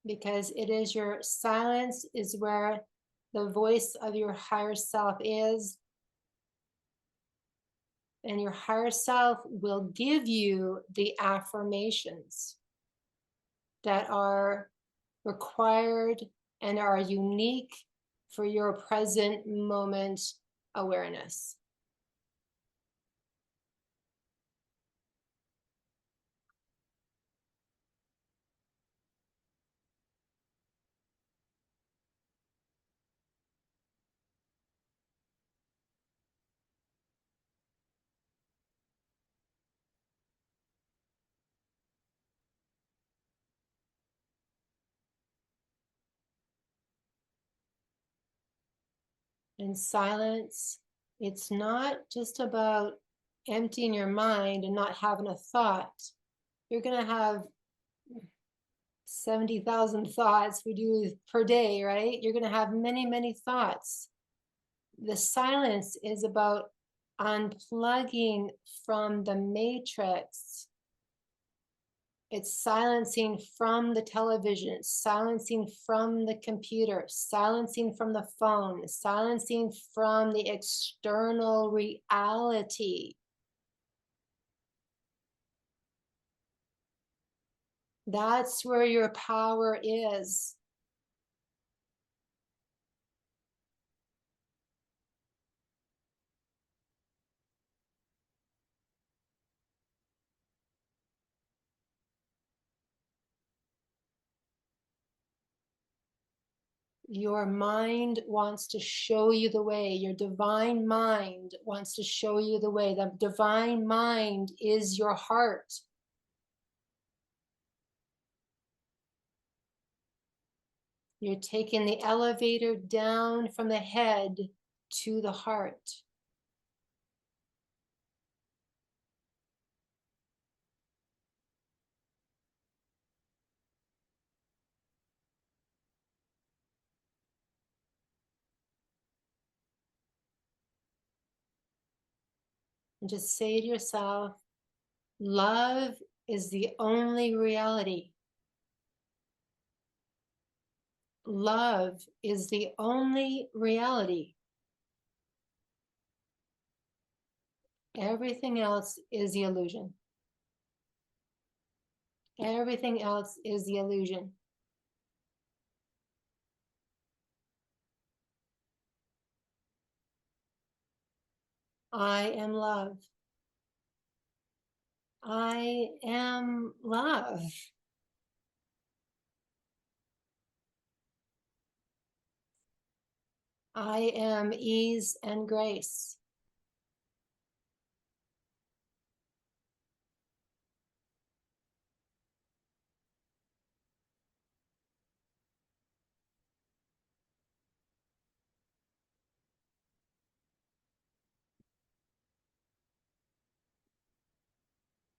because it is your silence is where the voice of your higher self is. And your higher self will give you the affirmations that are required and are unique for your present moment awareness. And silence, it's not just about emptying your mind and not having a thought. You're going to have 70,000 thoughts we do per day, right? You're going to have many, many thoughts. The silence is about unplugging from the matrix. It's silencing from the television, it's silencing from the computer, silencing from the phone, silencing from the external reality. That's where your power is. Your mind wants to show you the way. Your divine mind wants to show you the way. The divine mind is your heart. You're taking the elevator down from the head to the heart. And just say to yourself, love is the only reality. Love is the only reality. Everything else is the illusion. Everything else is the illusion. I am love. I am love. I am ease and grace.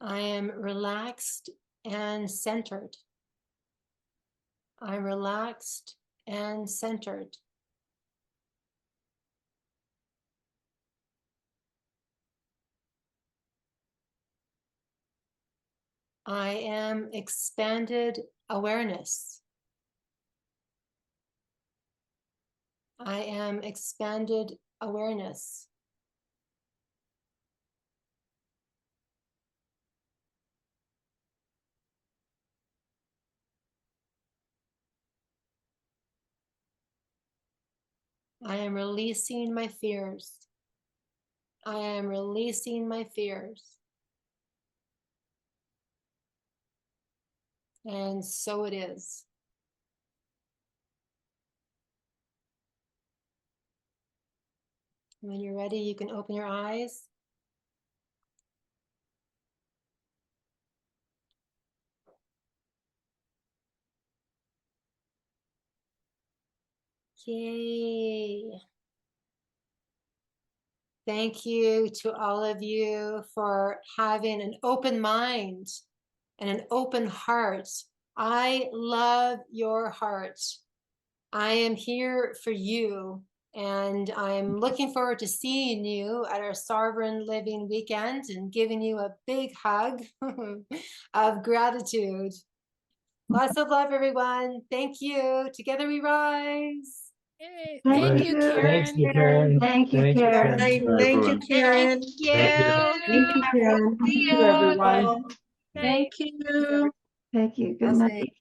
I am relaxed and centered. I'm relaxed and centered. I am expanded awareness. I am expanded awareness. I am releasing my fears. I am releasing my fears. And so it is. When you're ready, you can open your eyes. Yay. Thank you to all of you for having an open mind and an open heart. I love your heart. I am here for you, and I'm looking forward to seeing you at our Sovereign Living Weekend and giving you a big hug of gratitude. Lots of love, everyone. Thank you. Together we rise. Yay, Thank thank you, you. Thank Karen. you, Karen. Thank you, Thank you, Karen. Thank you, Thank you, everyone. Karen. Thank you. Thank you. Thank you, Karen. See Thank you, you. everyone. Night. Thank you. Thank you. Good night.